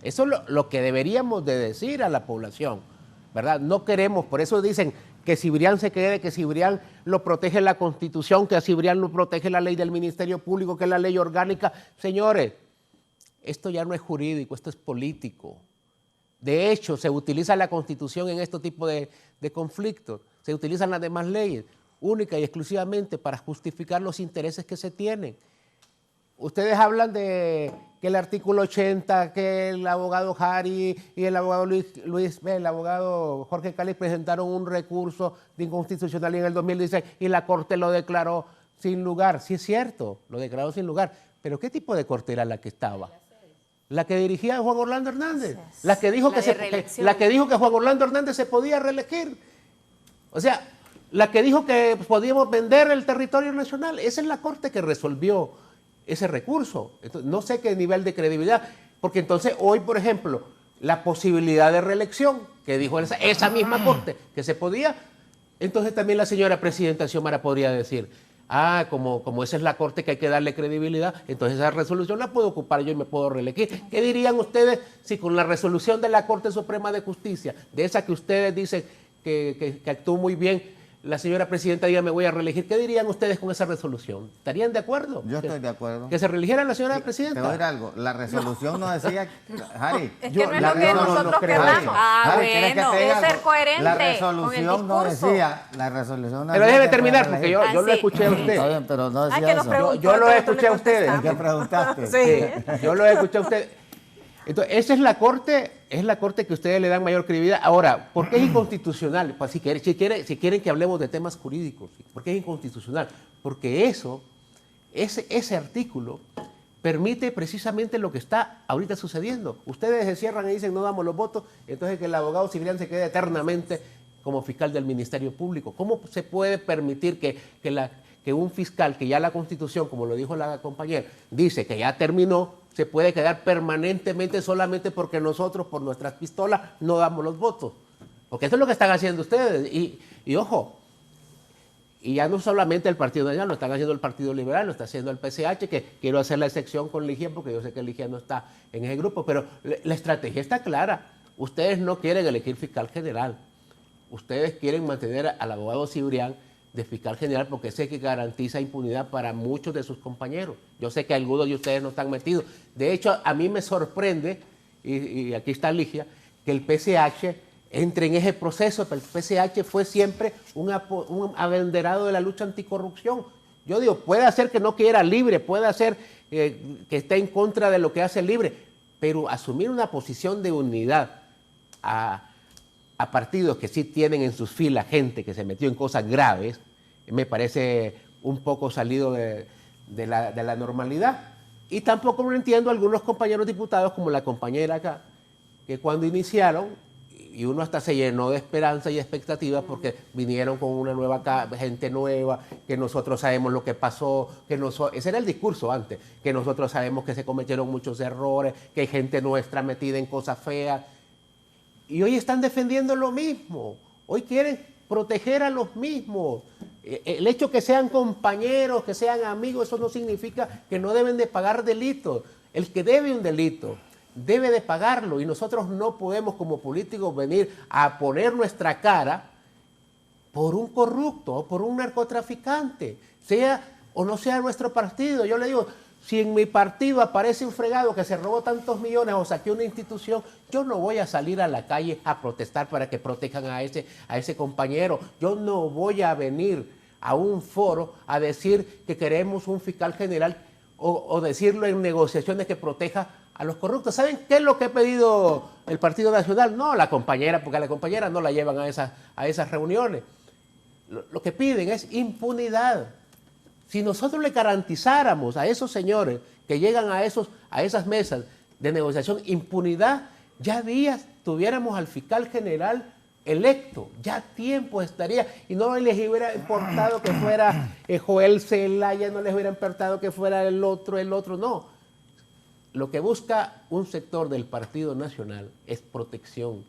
Eso es lo que deberíamos de decir a la población, ¿verdad? No queremos, por eso dicen que Cibrián se quede, que Cibrián lo protege la Constitución, que a Cibrián lo protege la ley del Ministerio Público, que es la ley orgánica. Señores, esto ya no es jurídico, esto es político. De hecho, se utiliza la Constitución en este tipo de conflictos, se utilizan las demás leyes, única y exclusivamente para justificar los intereses que se tienen. Ustedes hablan de que el artículo 80, que el abogado Jari y el abogado el abogado Jorge Cali presentaron un recurso de inconstitucionalidad en el 2016 y la Corte lo declaró sin lugar. Sí es cierto, lo declaró sin lugar, pero ¿qué tipo de Corte era la que estaba? La que dirigía Juan Orlando Hernández, la que dijo que Juan Orlando Hernández se podía reelegir. O sea, la que dijo que podíamos vender el territorio nacional. Esa es la Corte que resolvió ese recurso. Entonces, no sé qué nivel de credibilidad, porque entonces hoy, por ejemplo, la posibilidad de reelección, que dijo esa misma Corte que se podía, entonces también la señora presidenta Xiomara podría decir, como esa es la Corte que hay que darle credibilidad, entonces esa resolución la puedo ocupar yo y me puedo reelegir. ¿Qué dirían ustedes si con la resolución de la Corte Suprema de Justicia, de esa que ustedes dicen que actuó muy bien, la señora presidenta diga me voy a reelegir? ¿Qué dirían ustedes con esa resolución? ¿Estarían de acuerdo? Yo estoy de acuerdo. ¿Que se reeligiera la señora presidenta? Te voy a decir algo. La resolución no decía... Harry, es que no es lo que nosotros queramos. Bueno, es ser coherente. La resolución no decía... Pero déjeme terminar, porque yo lo escuché a usted. Está bien, pero no decía eso. Yo lo escuché a ustedes. ¿Qué preguntaste? Sí, yo lo escuché a ustedes. Entonces, esa es la Corte que ustedes le dan mayor credibilidad. Ahora, ¿por qué es inconstitucional? Pues si quieren que hablemos de temas jurídicos, ¿por qué es inconstitucional? Porque eso ese artículo permite precisamente lo que está ahorita sucediendo. Ustedes se cierran y dicen no damos los votos, entonces que el abogado Cibrián se quede eternamente como fiscal del Ministerio Público. ¿Cómo se puede permitir que un fiscal, que ya la Constitución, como lo dijo la compañera, dice que ya terminó, se puede quedar permanentemente solamente porque nosotros, por nuestras pistolas, no damos los votos? Porque eso es lo que están haciendo ustedes. Y ojo, y ya no solamente el Partido Nacional, lo están haciendo el Partido Liberal, lo está haciendo el PCH, que quiero hacer la excepción con Ligia, porque yo sé que Ligia no está en ese grupo, pero la estrategia está clara. Ustedes no quieren elegir fiscal general. Ustedes quieren mantener al abogado Cibrián de fiscal general porque sé que garantiza impunidad para muchos de sus compañeros. Yo sé que algunos de ustedes no están metidos. De hecho, a mí me sorprende, y aquí está Ligia, que el PCH entre en ese proceso. El PCH fue siempre un abanderado de la lucha anticorrupción. Yo digo, puede ser que no quiera Libre, puede ser que esté en contra de lo que hace Libre, pero asumir una posición de unidad a partidos que sí tienen en sus filas gente que se metió en cosas graves, me parece un poco salido de la normalidad. Y tampoco lo entiendo a algunos compañeros diputados, como la compañera acá, que cuando iniciaron, y uno hasta se llenó de esperanza y expectativas porque vinieron con una nueva gente nueva, que nosotros sabemos lo que pasó, ese era el discurso antes, que nosotros sabemos que se cometieron muchos errores, que hay gente nuestra metida en cosas feas. Y hoy están defendiendo lo mismo, hoy quieren proteger a los mismos. El hecho que sean compañeros, que sean amigos, eso no significa que no deben de pagar delitos. El que debe un delito debe de pagarlo, y nosotros no podemos como políticos venir a poner nuestra cara por un corrupto o por un narcotraficante, sea o no sea nuestro partido. Yo le digo, si en mi partido aparece un fregado que se robó tantos millones o saqueó una institución, yo no voy a salir a la calle a protestar para que protejan a ese compañero. Yo no voy a venir a un foro a decir que queremos un fiscal general o decirlo en negociaciones que proteja a los corruptos. ¿Saben qué es lo que ha pedido el Partido Nacional? No la compañera, porque a la compañera no la llevan a esas reuniones. Lo que piden es impunidad. Si nosotros le garantizáramos a esos señores que llegan a esas mesas de negociación impunidad, ya días tuviéramos al fiscal general electo, ya tiempo estaría, y no les hubiera importado que fuera Joel Zelaya, no les hubiera importado que fuera el otro, no. Lo que busca un sector del Partido Nacional es protección,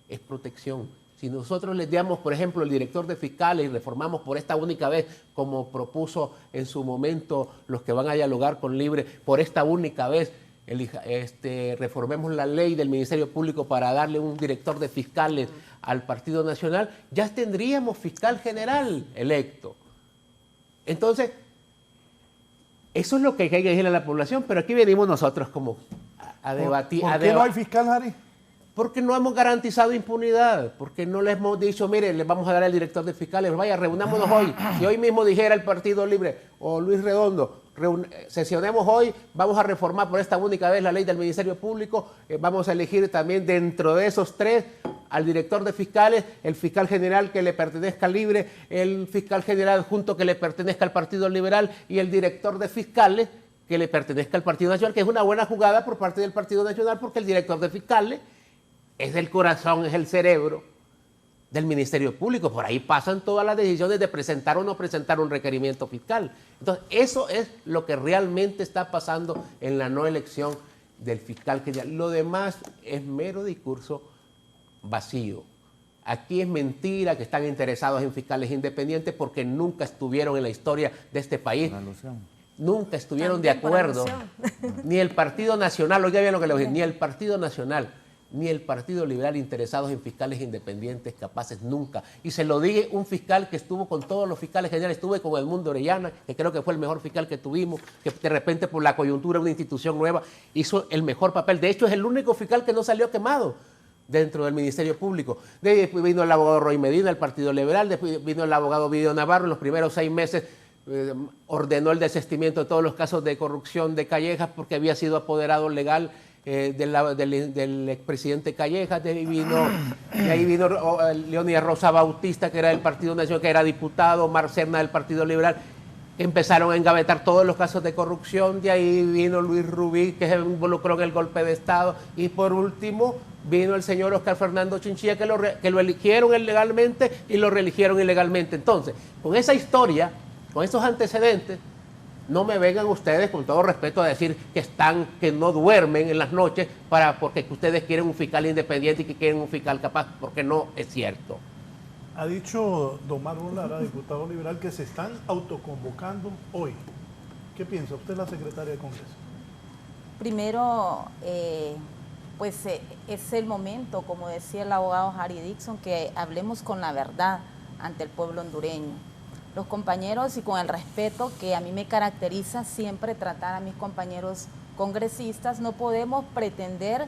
es protección. Si nosotros les damos, por ejemplo, el director de fiscales y reformamos por esta única vez, como propuso en su momento los que van a dialogar con Libre, por esta única vez, reformemos la ley del Ministerio Público para darle un director de fiscales al Partido Nacional, ya tendríamos fiscal general electo. Entonces, eso es lo que hay que decirle a la población, pero aquí venimos nosotros como a debatir. ¿Por qué no hay fiscal, Harry? Porque no hemos garantizado impunidad, porque no les hemos dicho, mire, les vamos a dar al director de fiscales, vaya, reunámonos hoy. Si hoy mismo dijera el Partido Libre o Luis Redondo, sesionemos hoy, vamos a reformar por esta única vez la ley del Ministerio Público, vamos a elegir también dentro de esos tres al director de fiscales, el fiscal general que le pertenezca al Libre, el fiscal general adjunto que le pertenezca al Partido Liberal y el director de fiscales que le pertenezca al Partido Nacional, que es una buena jugada por parte del Partido Nacional, porque el director de fiscales es el corazón, es el cerebro del Ministerio Público. Por ahí pasan todas las decisiones de presentar o no presentar un requerimiento fiscal. Entonces, eso es lo que realmente está pasando en la no elección del fiscal general. Lo demás es mero discurso vacío. Aquí es mentira que están interesados en fiscales independientes porque nunca estuvieron en la historia de este país. Nunca estuvieron de acuerdo. Ni el Partido Nacional, oiga bien lo que le voy a decir, ni el Partido Nacional ni el Partido Liberal interesados en fiscales independientes capaces nunca. Y se lo dije un fiscal que estuvo con todos los fiscales generales, estuve con Edmundo Orellana, que creo que fue el mejor fiscal que tuvimos, que de repente por la coyuntura de una institución nueva hizo el mejor papel. De hecho, es el único fiscal que no salió quemado dentro del Ministerio Público. Después vino el abogado Roy Medina, del Partido Liberal, después vino el abogado Vidio Navarro, en los primeros 6 meses ordenó el desistimiento de todos los casos de corrupción de Callejas porque había sido apoderado legal del expresidente Callejas. De ahí vino Leónidas Rosa Bautista, que era del Partido Nacional, que era diputado, Marcerna del Partido Liberal. empezaron a engavetar todos los casos de corrupción, de ahí vino Luis Rubí, que se involucró en el golpe de Estado, y por último vino el señor Oscar Fernando Chinchilla, que lo eligieron ilegalmente y lo reeligieron ilegalmente. Entonces, con esa historia, con esos antecedentes, no me vengan ustedes, con todo respeto, a decir que no duermen en las noches porque ustedes quieren un fiscal independiente y que quieren un fiscal capaz, porque no es cierto. Ha dicho don Marlon Lara, diputado liberal, que se están autoconvocando hoy. ¿Qué piensa? Usted es la secretaria de Congreso. Primero, pues es el momento, como decía el abogado Harry Dixon, que hablemos con la verdad ante el pueblo hondureño. Los compañeros, y con el respeto que a mí me caracteriza siempre tratar a mis compañeros congresistas, no podemos pretender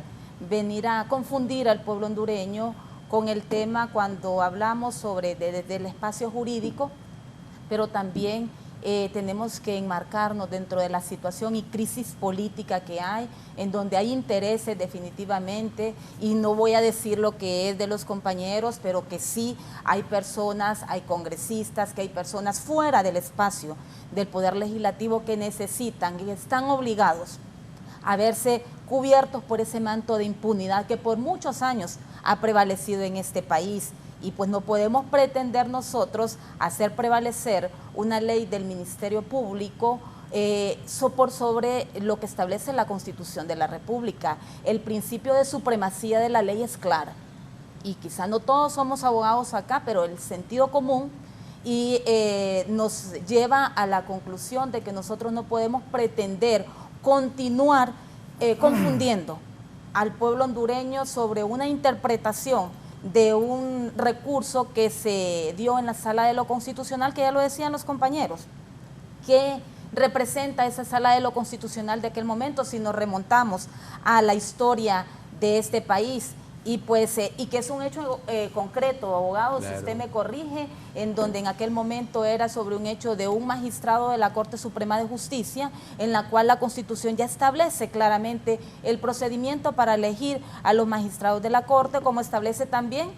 venir a confundir al pueblo hondureño con el tema cuando hablamos sobre desde el espacio jurídico, pero también tenemos que enmarcarnos dentro de la situación y crisis política que hay, en donde hay intereses definitivamente, y no voy a decir lo que es de los compañeros, pero que sí hay personas, hay congresistas, que hay personas fuera del espacio del Poder Legislativo que necesitan y están obligados a verse cubiertos por ese manto de impunidad que por muchos años ha prevalecido en este país. Y pues no podemos pretender nosotros hacer prevalecer una ley del Ministerio Público por sobre lo que establece la Constitución de la República. El principio de supremacía de la ley es claro. Y quizá no todos somos abogados acá, pero el sentido común nos lleva a la conclusión de que nosotros no podemos pretender continuar confundiendo al pueblo hondureño sobre una interpretación de un recurso que se dio en la Sala de lo Constitucional, que ya lo decían los compañeros, que representa esa Sala de lo Constitucional de aquel momento, si nos remontamos a la historia de este país, y pues y que es un hecho concreto, abogado, claro. Si usted me corrige, en donde en aquel momento era sobre un hecho de un magistrado de la Corte Suprema de Justicia, en la cual la Constitución ya establece claramente el procedimiento para elegir a los magistrados de la Corte, como establece también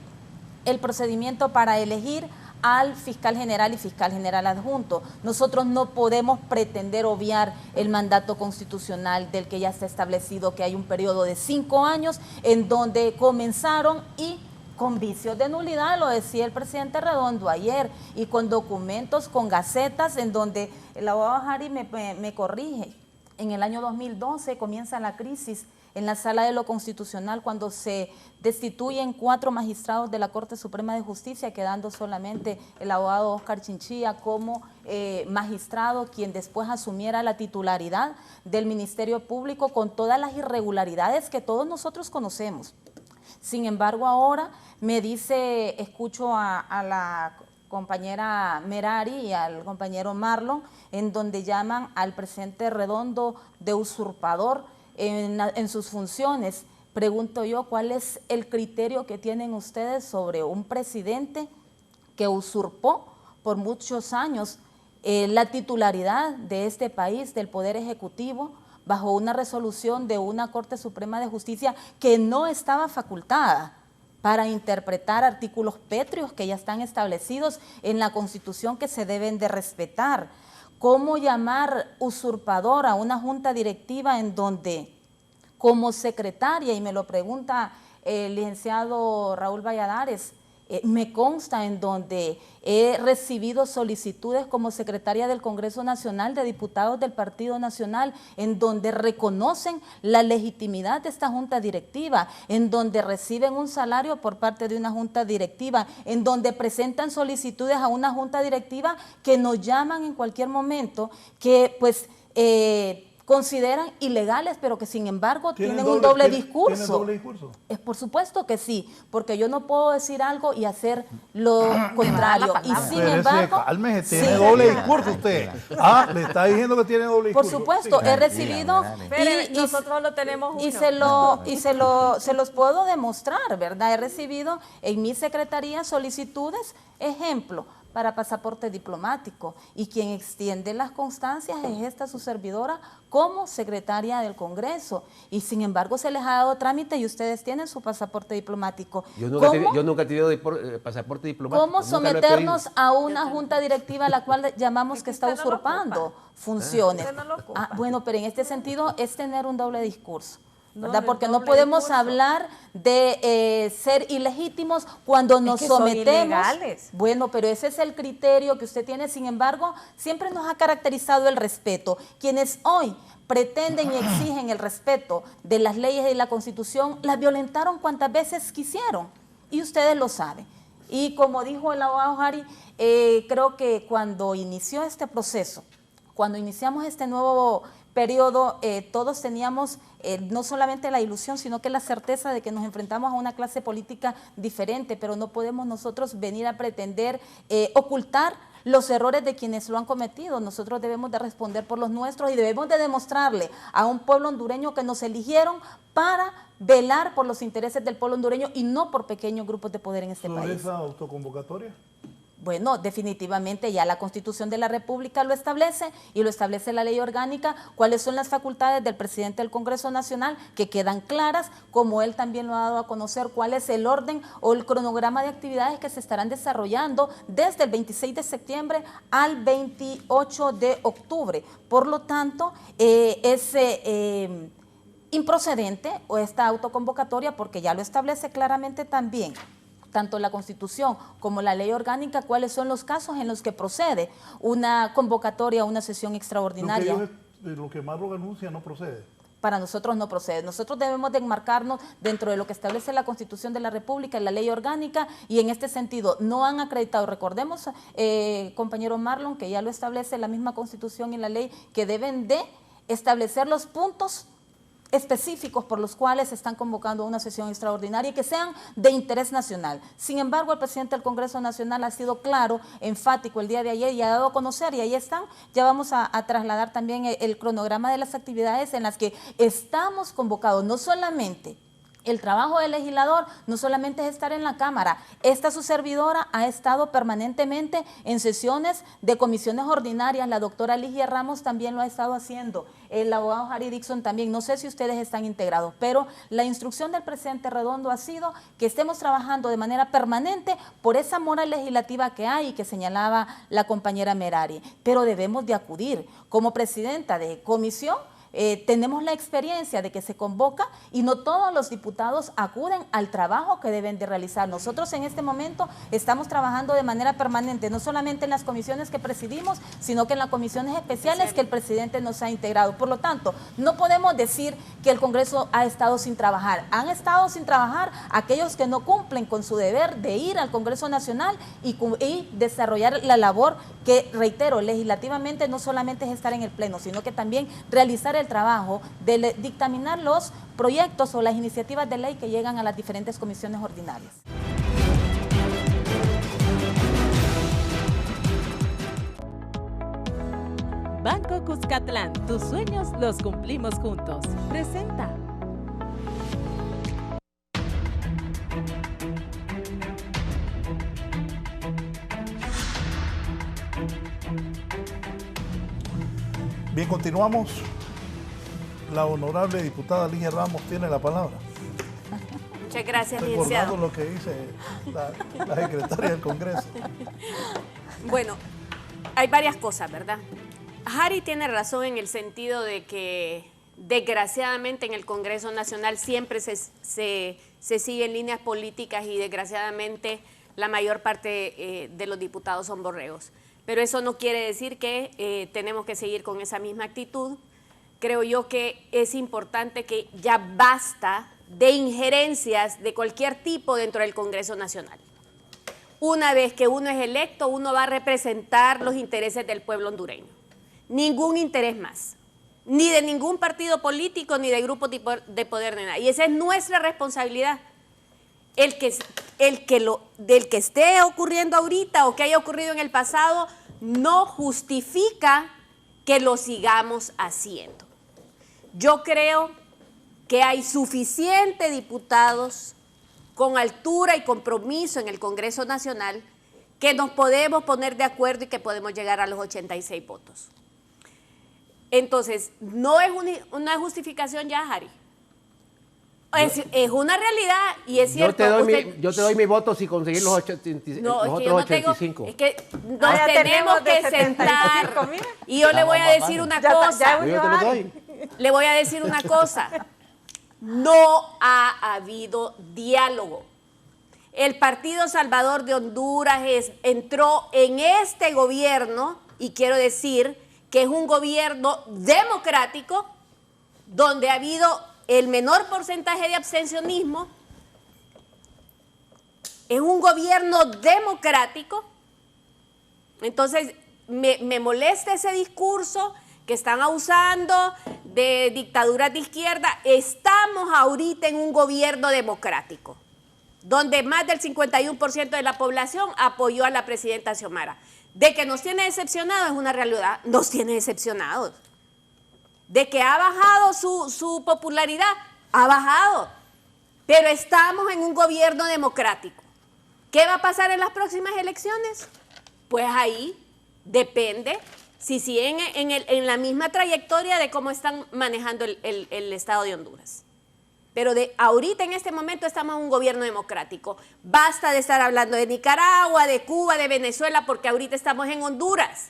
el procedimiento para elegir al fiscal general y fiscal general adjunto. Nosotros no podemos pretender obviar el mandato constitucional del que ya está establecido, que hay un periodo de 5 años en donde comenzaron y con vicios de nulidad, lo decía el presidente Redondo ayer, y con documentos, con gacetas, en donde el abogado Harry me corrige. En el año 2012 comienza la crisis en la Sala de lo Constitucional cuando se destituyen 4 magistrados de la Corte Suprema de Justicia, quedando solamente el abogado Oscar Chinchilla como magistrado, quien después asumiera la titularidad del Ministerio Público con todas las irregularidades que todos nosotros conocemos. Sin embargo, ahora me dice, escucho a la compañera Merari y al compañero Marlon, en donde llaman al presidente Redondo de usurpador en sus funciones. Pregunto yo, ¿cuál es el criterio que tienen ustedes sobre un presidente que usurpó por muchos años la titularidad de este país, del Poder Ejecutivo, bajo una resolución de una Corte Suprema de Justicia que no estaba facultada para interpretar artículos pétreos que ya están establecidos en la Constitución que se deben de respetar? ¿Cómo llamar usurpador a una junta directiva en donde como secretaria, y me lo pregunta el licenciado Raúl Valladares, me consta en donde he recibido solicitudes como secretaria del Congreso Nacional de diputados del Partido Nacional, en donde reconocen la legitimidad de esta junta directiva, en donde reciben un salario por parte de una junta directiva, en donde presentan solicitudes a una junta directiva que nos llaman en cualquier momento, que pues consideran ilegales, pero que sin embargo tienen un doble discurso. ¿Tienen doble discurso? Por supuesto que sí, porque yo no puedo decir algo y hacer lo contrario. Y sin embargo... Cálmese, tiene doble discurso usted. Le está diciendo que tiene doble discurso. Por supuesto, he recibido... Y nosotros lo tenemos uno. Y se los puedo demostrar, ¿verdad? He recibido en mi secretaría solicitudes, ejemplo, para pasaporte diplomático, y quien extiende las constancias es esta su servidora como secretaria del Congreso, y sin embargo se les ha dado trámite y ustedes tienen su pasaporte diplomático. Yo nunca he tenido pasaporte diplomático. ¿Cómo someternos a una junta directiva a la cual llamamos que está usurpando funciones? Bueno, pero en este sentido es tener un doble discurso, ¿verdad? Porque no podemos hablar de ser ilegítimos cuando nos sometemos. Bueno, pero ese es el criterio que usted tiene. Sin embargo, siempre nos ha caracterizado el respeto. Quienes hoy pretenden y exigen el respeto de las leyes y la Constitución, las violentaron cuantas veces quisieron, y ustedes lo saben. Y como dijo el abogado Jari, creo que cuando inició este proceso, cuando iniciamos este nuevo periodo, todos teníamos no solamente la ilusión, sino que la certeza de que nos enfrentamos a una clase política diferente, pero no podemos nosotros venir a pretender ocultar los errores de quienes lo han cometido. Nosotros debemos de responder por los nuestros y debemos de demostrarle a un pueblo hondureño que nos eligieron para velar por los intereses del pueblo hondureño y no por pequeños grupos de poder en este país. ¿Sobre esa autoconvocatoria? Bueno, definitivamente ya la Constitución de la República lo establece y lo establece la ley orgánica, cuáles son las facultades del presidente del Congreso Nacional, que quedan claras, como él también lo ha dado a conocer, cuál es el orden o el cronograma de actividades que se estarán desarrollando desde el 26 de septiembre al 28 de octubre. Por lo tanto, es improcedente o esta autoconvocatoria, porque ya lo establece claramente también tanto la Constitución como la ley orgánica, cuáles son los casos en los que procede una convocatoria, una sesión extraordinaria. Lo que Marlon anuncia no procede. Para nosotros no procede. Nosotros debemos de enmarcarnos dentro de lo que establece la Constitución de la República y la ley orgánica, y en este sentido no han acreditado, recordemos, compañero Marlon, que ya lo establece la misma Constitución y la ley, que deben de establecer los puntos específicos por los cuales se están convocando una sesión extraordinaria y que sean de interés nacional. Sin embargo, el presidente del Congreso Nacional ha sido claro, enfático el día de ayer y ha dado a conocer, y ahí están, ya vamos a trasladar también el cronograma de las actividades en las que estamos convocados, no solamente. El trabajo del legislador no solamente es estar en la Cámara. Esta su servidora ha estado permanentemente en sesiones de comisiones ordinarias. La doctora Ligia Ramos también lo ha estado haciendo. El abogado Harry Dixon también. No sé si ustedes están integrados, pero la instrucción del presidente Redondo ha sido que estemos trabajando de manera permanente por esa mora legislativa que hay y que señalaba la compañera Merari. Pero debemos de acudir. Como presidenta de comisión, tenemos la experiencia de que se convoca y no todos los diputados acuden al trabajo que deben de realizar. Nosotros en este momento estamos trabajando de manera permanente, no solamente en las comisiones que presidimos, sino que en las comisiones especiales que el presidente nos ha integrado. Por lo tanto, no podemos decir que el Congreso ha estado sin trabajar. Han estado sin trabajar aquellos que no cumplen con su deber de ir al Congreso Nacional y desarrollar la labor que, reitero, legislativamente no solamente es estar en el Pleno, sino que también realizar el trabajo de dictaminar los proyectos o las iniciativas de ley que llegan a las diferentes comisiones ordinarias. Banco Cuscatlán, tus sueños los cumplimos juntos. Presenta. Bien, continuamos. La honorable diputada Ligia Ramos tiene la palabra. Muchas gracias, licenciado. Recordando lo que dice la secretaria del Congreso. Bueno, hay varias cosas, ¿verdad? Harry tiene razón en el sentido de que desgraciadamente en el Congreso Nacional siempre se siguen líneas políticas y desgraciadamente la mayor parte de los diputados son borregos. Pero eso no quiere decir que tenemos que seguir con esa misma actitud. Creo yo que es importante que ya basta de injerencias de cualquier tipo dentro del Congreso Nacional. Una vez que uno es electo, uno va a representar los intereses del pueblo hondureño. Ningún interés más, ni de ningún partido político, ni de grupo de poder, ni nada. Y esa es nuestra responsabilidad. Del que esté ocurriendo ahorita o que haya ocurrido en el pasado no justifica que lo sigamos haciendo. Yo creo que hay suficientes diputados con altura y compromiso en el Congreso Nacional que nos podemos poner de acuerdo y que podemos llegar a los 86 votos. Entonces, no es una justificación ya, Harry. Es una realidad y es cierto. Yo te doy mi voto si conseguir los 85. Es que nos tenemos que sentar. Y yo le voy a decir una cosa. Le voy a decir una cosa. No ha habido diálogo. El Partido Salvador de Honduras entró en este gobierno, y quiero decir que es un gobierno democrático, donde ha habido el menor porcentaje de abstencionismo. Es un gobierno democrático. Entonces, me molesta ese discurso que están usando de dictaduras de izquierda. Estamos ahorita en un gobierno democrático, donde más del 51% de la población apoyó a la presidenta Xiomara. De que nos tiene decepcionados es una realidad, nos tiene decepcionados. De que ha bajado su popularidad, ha bajado. Pero estamos en un gobierno democrático. ¿Qué va a pasar en las próximas elecciones? Pues ahí depende si siguen en la misma trayectoria de cómo están manejando el Estado de Honduras. Pero ahorita en este momento estamos en un gobierno democrático. Basta de estar hablando de Nicaragua, de Cuba, de Venezuela, porque ahorita estamos en Honduras.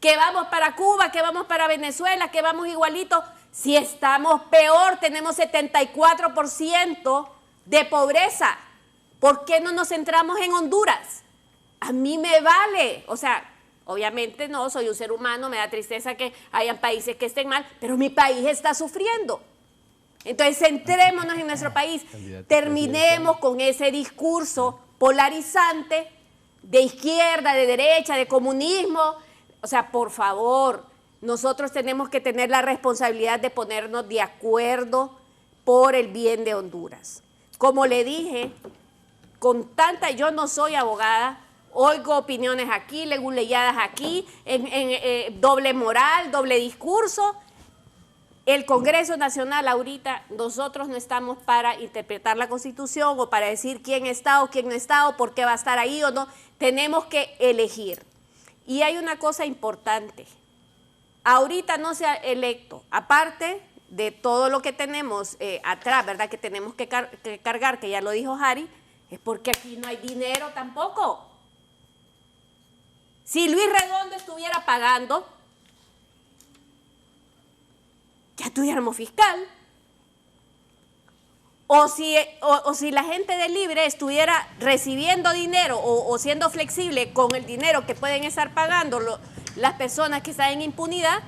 Que vamos para Cuba, que vamos para Venezuela, que vamos igualito. Si estamos peor, tenemos 74% de pobreza. ¿Por qué no nos centramos en Honduras? A mí me vale, o sea, obviamente no, soy un ser humano, me da tristeza que hayan países que estén mal, pero mi país está sufriendo. Entonces, centrémonos en nuestro país, terminemos con ese discurso polarizante de izquierda, de derecha, de comunismo. O sea, por favor, nosotros tenemos que tener la responsabilidad de ponernos de acuerdo por el bien de Honduras. Como le dije, yo no soy abogada, oigo opiniones aquí, leguleyadas aquí, doble moral, doble discurso. El Congreso Nacional ahorita, nosotros no estamos para interpretar la Constitución o para decir quién está o quién no está o por qué va a estar ahí o no. Tenemos que elegir. Y hay una cosa importante. Ahorita no se ha electo, aparte de todo lo que tenemos atrás, ¿verdad? Que tenemos que cargar, que ya lo dijo Harry, es porque aquí no hay dinero tampoco. Si Luis Redondo estuviera pagando, ya tuviéramos fiscal. O si la gente de Libre estuviera recibiendo dinero o siendo flexible con el dinero que pueden estar pagando las personas que están en impunidad,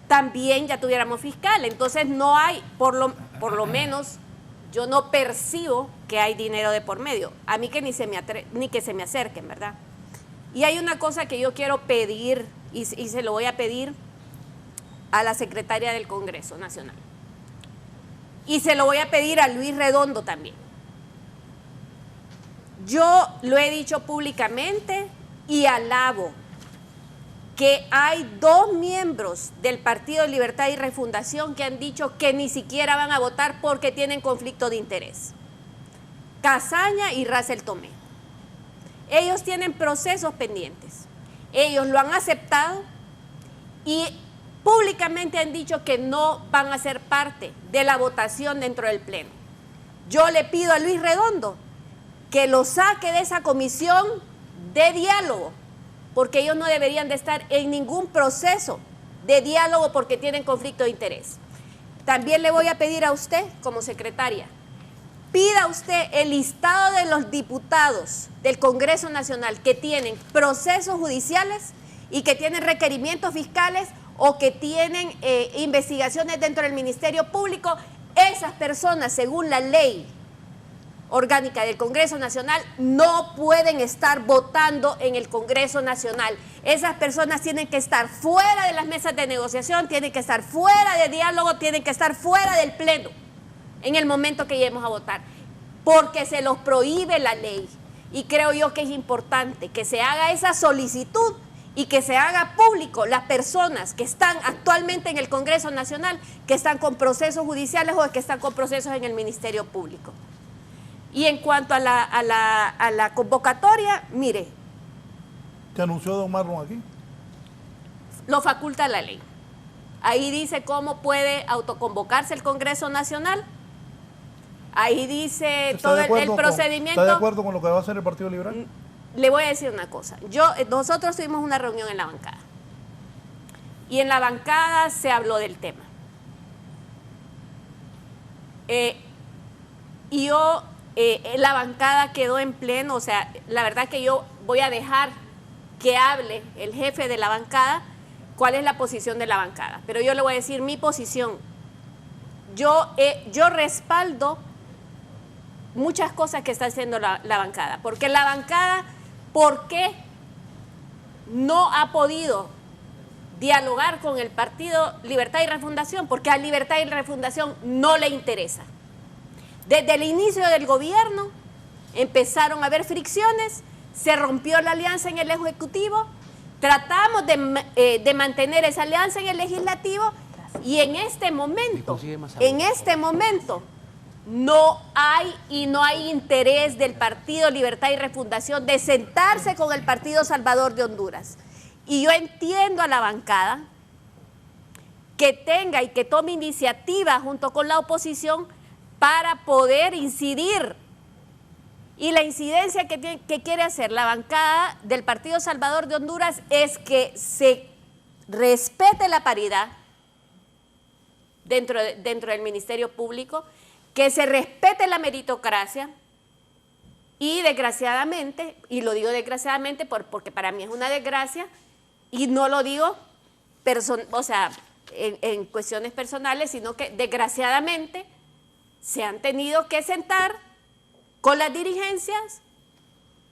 también ya tuviéramos fiscal. Entonces no hay, por lo menos yo no percibo que hay dinero de por medio. A mí que ni que se me acerquen, ¿verdad? Y hay una cosa que yo quiero pedir y se lo voy a pedir a la secretaria del Congreso Nacional. Y se lo voy a pedir a Luis Redondo también. Yo lo he dicho públicamente y alabo que hay 2 miembros del Partido Libertad y Refundación que han dicho que ni siquiera van a votar porque tienen conflicto de interés. Casaña y Russell Tomé. Ellos tienen procesos pendientes. Ellos lo han aceptado y públicamente han dicho que no van a ser parte de la votación dentro del Pleno. Yo le pido a Luis Redondo que lo saque de esa comisión de diálogo, porque ellos no deberían de estar en ningún proceso de diálogo porque tienen conflicto de interés. También le voy a pedir a usted, como secretaria, pida usted el listado de los diputados del Congreso Nacional que tienen procesos judiciales y que tienen requerimientos fiscales o que tienen investigaciones dentro del Ministerio Público. Esas personas, según la ley orgánica del Congreso Nacional, no pueden estar votando en el Congreso Nacional. Esas personas tienen que estar fuera de las mesas de negociación, tienen que estar fuera de diálogo, tienen que estar fuera del Pleno en el momento que lleguemos a votar, porque se los prohíbe la ley. Y creo yo que es importante que se haga esa solicitud y que se haga público las personas que están actualmente en el Congreso Nacional, que están con procesos judiciales o que están con procesos en el Ministerio Público. Y en cuanto a la convocatoria, mire, ¿Que anunció don Marlon aquí? Lo faculta la ley. Ahí dice cómo puede autoconvocarse el Congreso Nacional. Ahí dice todo el procedimiento. ¿Está de acuerdo con lo que va a hacer el Partido Liberal? Le voy a decir una cosa. Nosotros tuvimos una reunión en la bancada. Y en la bancada se habló del tema. La bancada quedó en pleno, o sea, la verdad que yo voy a dejar que hable el jefe de la bancada cuál es la posición de la bancada. Pero yo le voy a decir mi posición. Yo respaldo muchas cosas que está haciendo la bancada. Porque la bancada, ¿por qué no ha podido dialogar con el Partido Libertad y Refundación? Porque a Libertad y Refundación no le interesa. Desde el inicio del gobierno empezaron a haber fricciones, se rompió la alianza en el Ejecutivo, tratamos de mantener esa alianza en el Legislativo y en este momento no hay interés del Partido Libertad y Refundación de sentarse con el Partido Salvador de Honduras. Y yo entiendo a la bancada que tenga y que tome iniciativa junto con la oposición para poder incidir. Y la incidencia que quiere hacer la bancada del Partido Salvador de Honduras es que se respete la paridad dentro del Ministerio Público, que se respete la meritocracia y desgraciadamente, y lo digo desgraciadamente porque para mí es una desgracia, y no lo digo en cuestiones personales, sino que desgraciadamente se han tenido que sentar con las dirigencias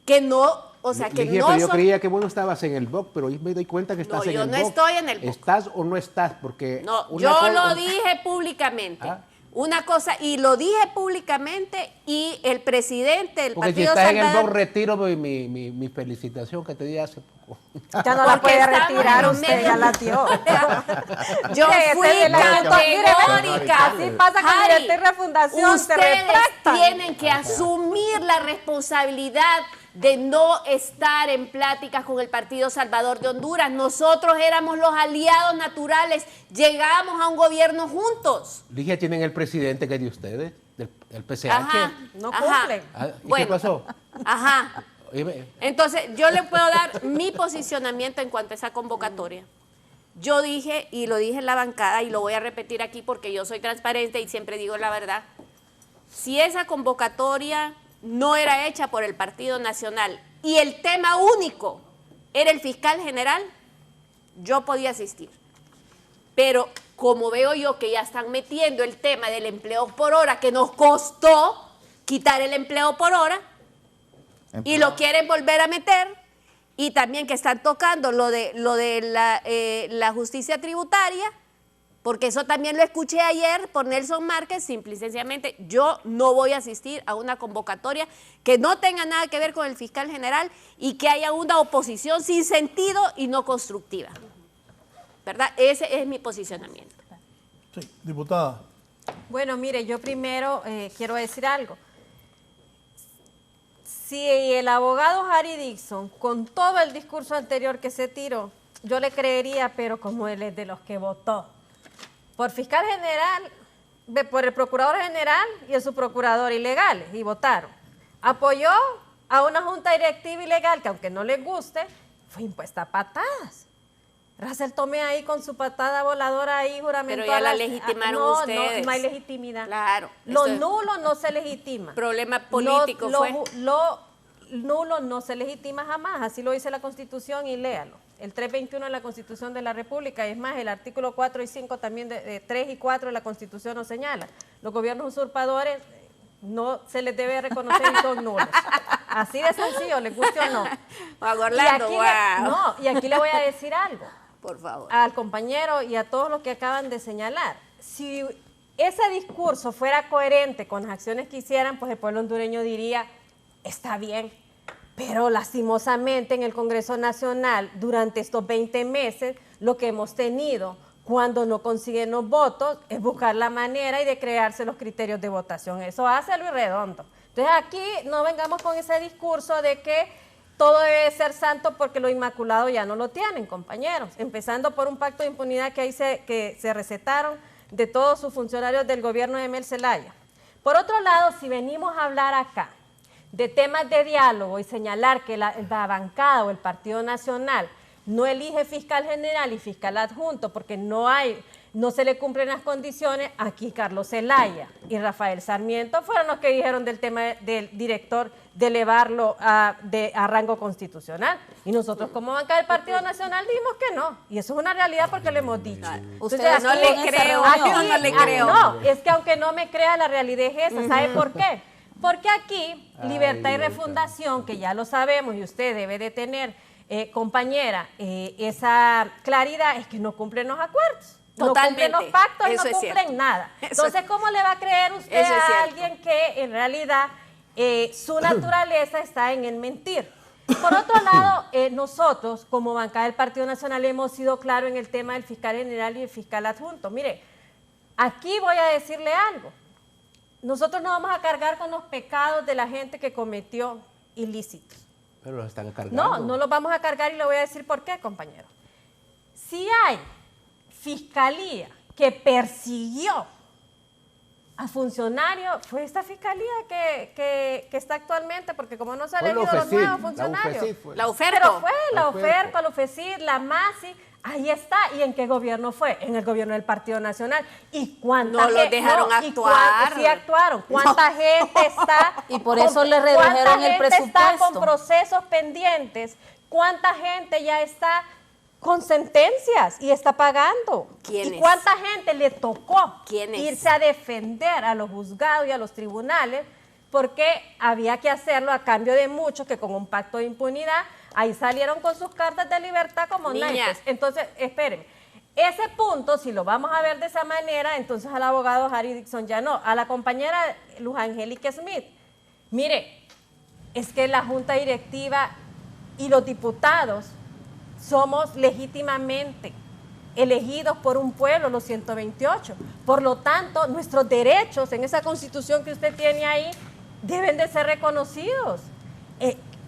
que no, pero yo creía que vos no estabas en el BOC, pero hoy me doy cuenta que estás en el BOC. No, yo no estoy en el BOC. ¿Estás o no estás? Porque no, yo lo dije públicamente. Una cosa, y lo dije públicamente, y el presidente del Partido Salvador... Porque si estás en el BOC, retiro mi felicitación que te di hace poco. Ya no la puede retirar, usted ya la dio. Yo fui categórica. Así pasa con Libertad y Refundación, se retractan. Tienen que asumir la responsabilidad de no estar en pláticas con el Partido Salvador de Honduras. Nosotros éramos los aliados naturales, llegamos a un gobierno juntos. Ligia, tienen el presidente que es de ustedes, del PCH. Ajá, no cumplen. ¿Y qué pasó? Ajá. Entonces, yo le puedo dar mi posicionamiento en cuanto a esa convocatoria. Yo dije, y lo dije en la bancada, y lo voy a repetir aquí porque yo soy transparente y siempre digo la verdad, si esa convocatoria no era hecha por el Partido Nacional y el tema único era el fiscal general, yo podía asistir. Pero como veo yo que ya están metiendo el tema del empleo por hora, que nos costó quitar el empleo por hora, y lo quieren volver a meter, y también que están tocando lo de la justicia tributaria, porque eso también lo escuché ayer por Nelson Márquez, simple y sencillamente yo no voy a asistir a una convocatoria que no tenga nada que ver con el fiscal general y que haya una oposición sin sentido y no constructiva. ¿Verdad? Ese es mi posicionamiento. Sí, diputada. Bueno, mire, yo primero quiero decir algo. Si el abogado Harry Dixon, con todo el discurso anterior que se tiró, yo le creería, pero como él es de los que votó por fiscal general, por el procurador general y el subprocurador ilegales, y votaron. Apoyó a una junta directiva ilegal que, aunque no les guste, fue impuesta a patadas. Russell Tomé ahí con su patada voladora ahí, juramentó. Pero ya la legitimaron ustedes. No hay legitimidad. Claro. Lo nulo no se legitima. Problema político fue. Lo nulo no se legitima jamás, así lo dice la Constitución y léalo. El 321 de la Constitución de la República, y es más, el artículo 4 y 5 también, de 3 y 4 de la Constitución nos señala. Los gobiernos usurpadores no se les debe reconocer y son nulos. Así de sencillo, les guste o no. Y aquí le voy a decir algo. Por favor. Al compañero y a todos los que acaban de señalar. Si ese discurso fuera coherente con las acciones que hicieran, pues el pueblo hondureño diría, está bien. Pero lastimosamente en el Congreso Nacional, durante estos 20 meses, lo que hemos tenido cuando no consiguen los votos es buscar la manera y de crearse los criterios de votación. Eso hace Luis Redondo. Entonces aquí no vengamos con ese discurso de que todo debe ser santo porque lo inmaculado ya no lo tienen, compañeros. Empezando por un pacto de impunidad que se recetaron de todos sus funcionarios del gobierno de Mel Zelaya. Por otro lado, si venimos a hablar acá de temas de diálogo y señalar que la bancada o el Partido Nacional no elige fiscal general y fiscal adjunto porque no se le cumplen las condiciones, aquí Carlos Zelaya y Rafael Sarmiento fueron los que dijeron del tema del director de elevarlo a rango constitucional. Y nosotros como banca del Partido Nacional dijimos que no. Y eso es una realidad porque lo hemos dicho. Ustedes no le creo, no le creo. No, es que aunque no me crea, la realidad es esa. ¿Sabe por qué? Porque aquí, Libertad y Refundación, que ya lo sabemos y usted debe de tener, compañera, esa claridad, es que no cumplen los acuerdos. Totalmente. No cumplen los pactos y Eso no es cumplen cierto. nada. Eso Entonces, ¿cómo le va a creer usted Eso es a cierto. alguien que en realidad su naturaleza está en el mentir? Por otro lado, nosotros, como bancada del Partido Nacional, hemos sido claros en el tema del fiscal general y el fiscal adjunto. Mire, aquí voy a decirle algo. Nosotros no vamos a cargar con los pecados de la gente que cometió ilícitos. Pero lo están cargando. No, no los vamos a cargar y le voy a decir por qué, compañero. Si hay fiscalía que persiguió a funcionarios, fue esta fiscalía que está actualmente, porque como no se han elegido los nuevos funcionarios. La UFERCO. Pero fue la UFERCO, la UFECID, la MASI, ahí está. ¿Y en qué gobierno fue? En el gobierno del Partido Nacional. ¿Y cuánta No los dejaron actuar. Sí actuaron. ¿Cuánta gente está? Y por eso le redujeron el presupuesto. Está con procesos pendientes? ¿Cuánta gente ya está con sentencias y está pagando? ¿Quiénes? ¿Y cuánta gente le tocó ¿Quiénes? irse a defender a los juzgados y a los tribunales? Porque había que hacerlo a cambio de muchos que con un pacto de impunidad ahí salieron con sus cartas de libertad como naipes. Entonces, espérenme, ese punto, si lo vamos a ver de esa manera, entonces al abogado Harry Dixon ya no. A la compañera Luz Angélica Smith, mire, es que la junta directiva y los diputados somos legítimamente elegidos por un pueblo, los 128. Por lo tanto, nuestros derechos en esa constitución que usted tiene ahí deben de ser reconocidos.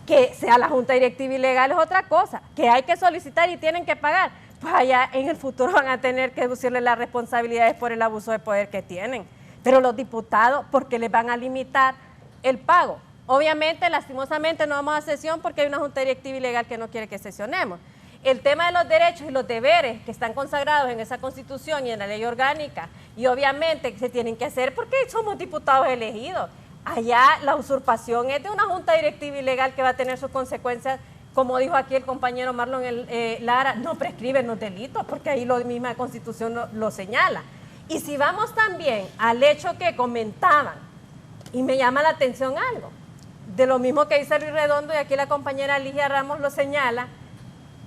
Que sea la junta directiva ilegal es otra cosa, que hay que solicitar y tienen que pagar. Pues allá en el futuro van a tener que deducirle las responsabilidades por el abuso de poder que tienen. Pero los diputados, ¿por qué les van a limitar el pago? Obviamente, lastimosamente, no vamos a sesión porque hay una junta directiva ilegal que no quiere que sesionemos. El tema de los derechos y los deberes que están consagrados en esa Constitución y en la ley orgánica, y obviamente que se tienen que hacer porque somos diputados elegidos. Allá la usurpación es de una junta directiva ilegal que va a tener sus consecuencias, como dijo aquí el compañero Marlon Lara, no prescriben los delitos, porque ahí la misma Constitución lo señala. Y si vamos también al hecho que comentaban, y me llama la atención algo, de lo mismo que dice Luis Redondo, y aquí la compañera Ligia Ramos lo señala,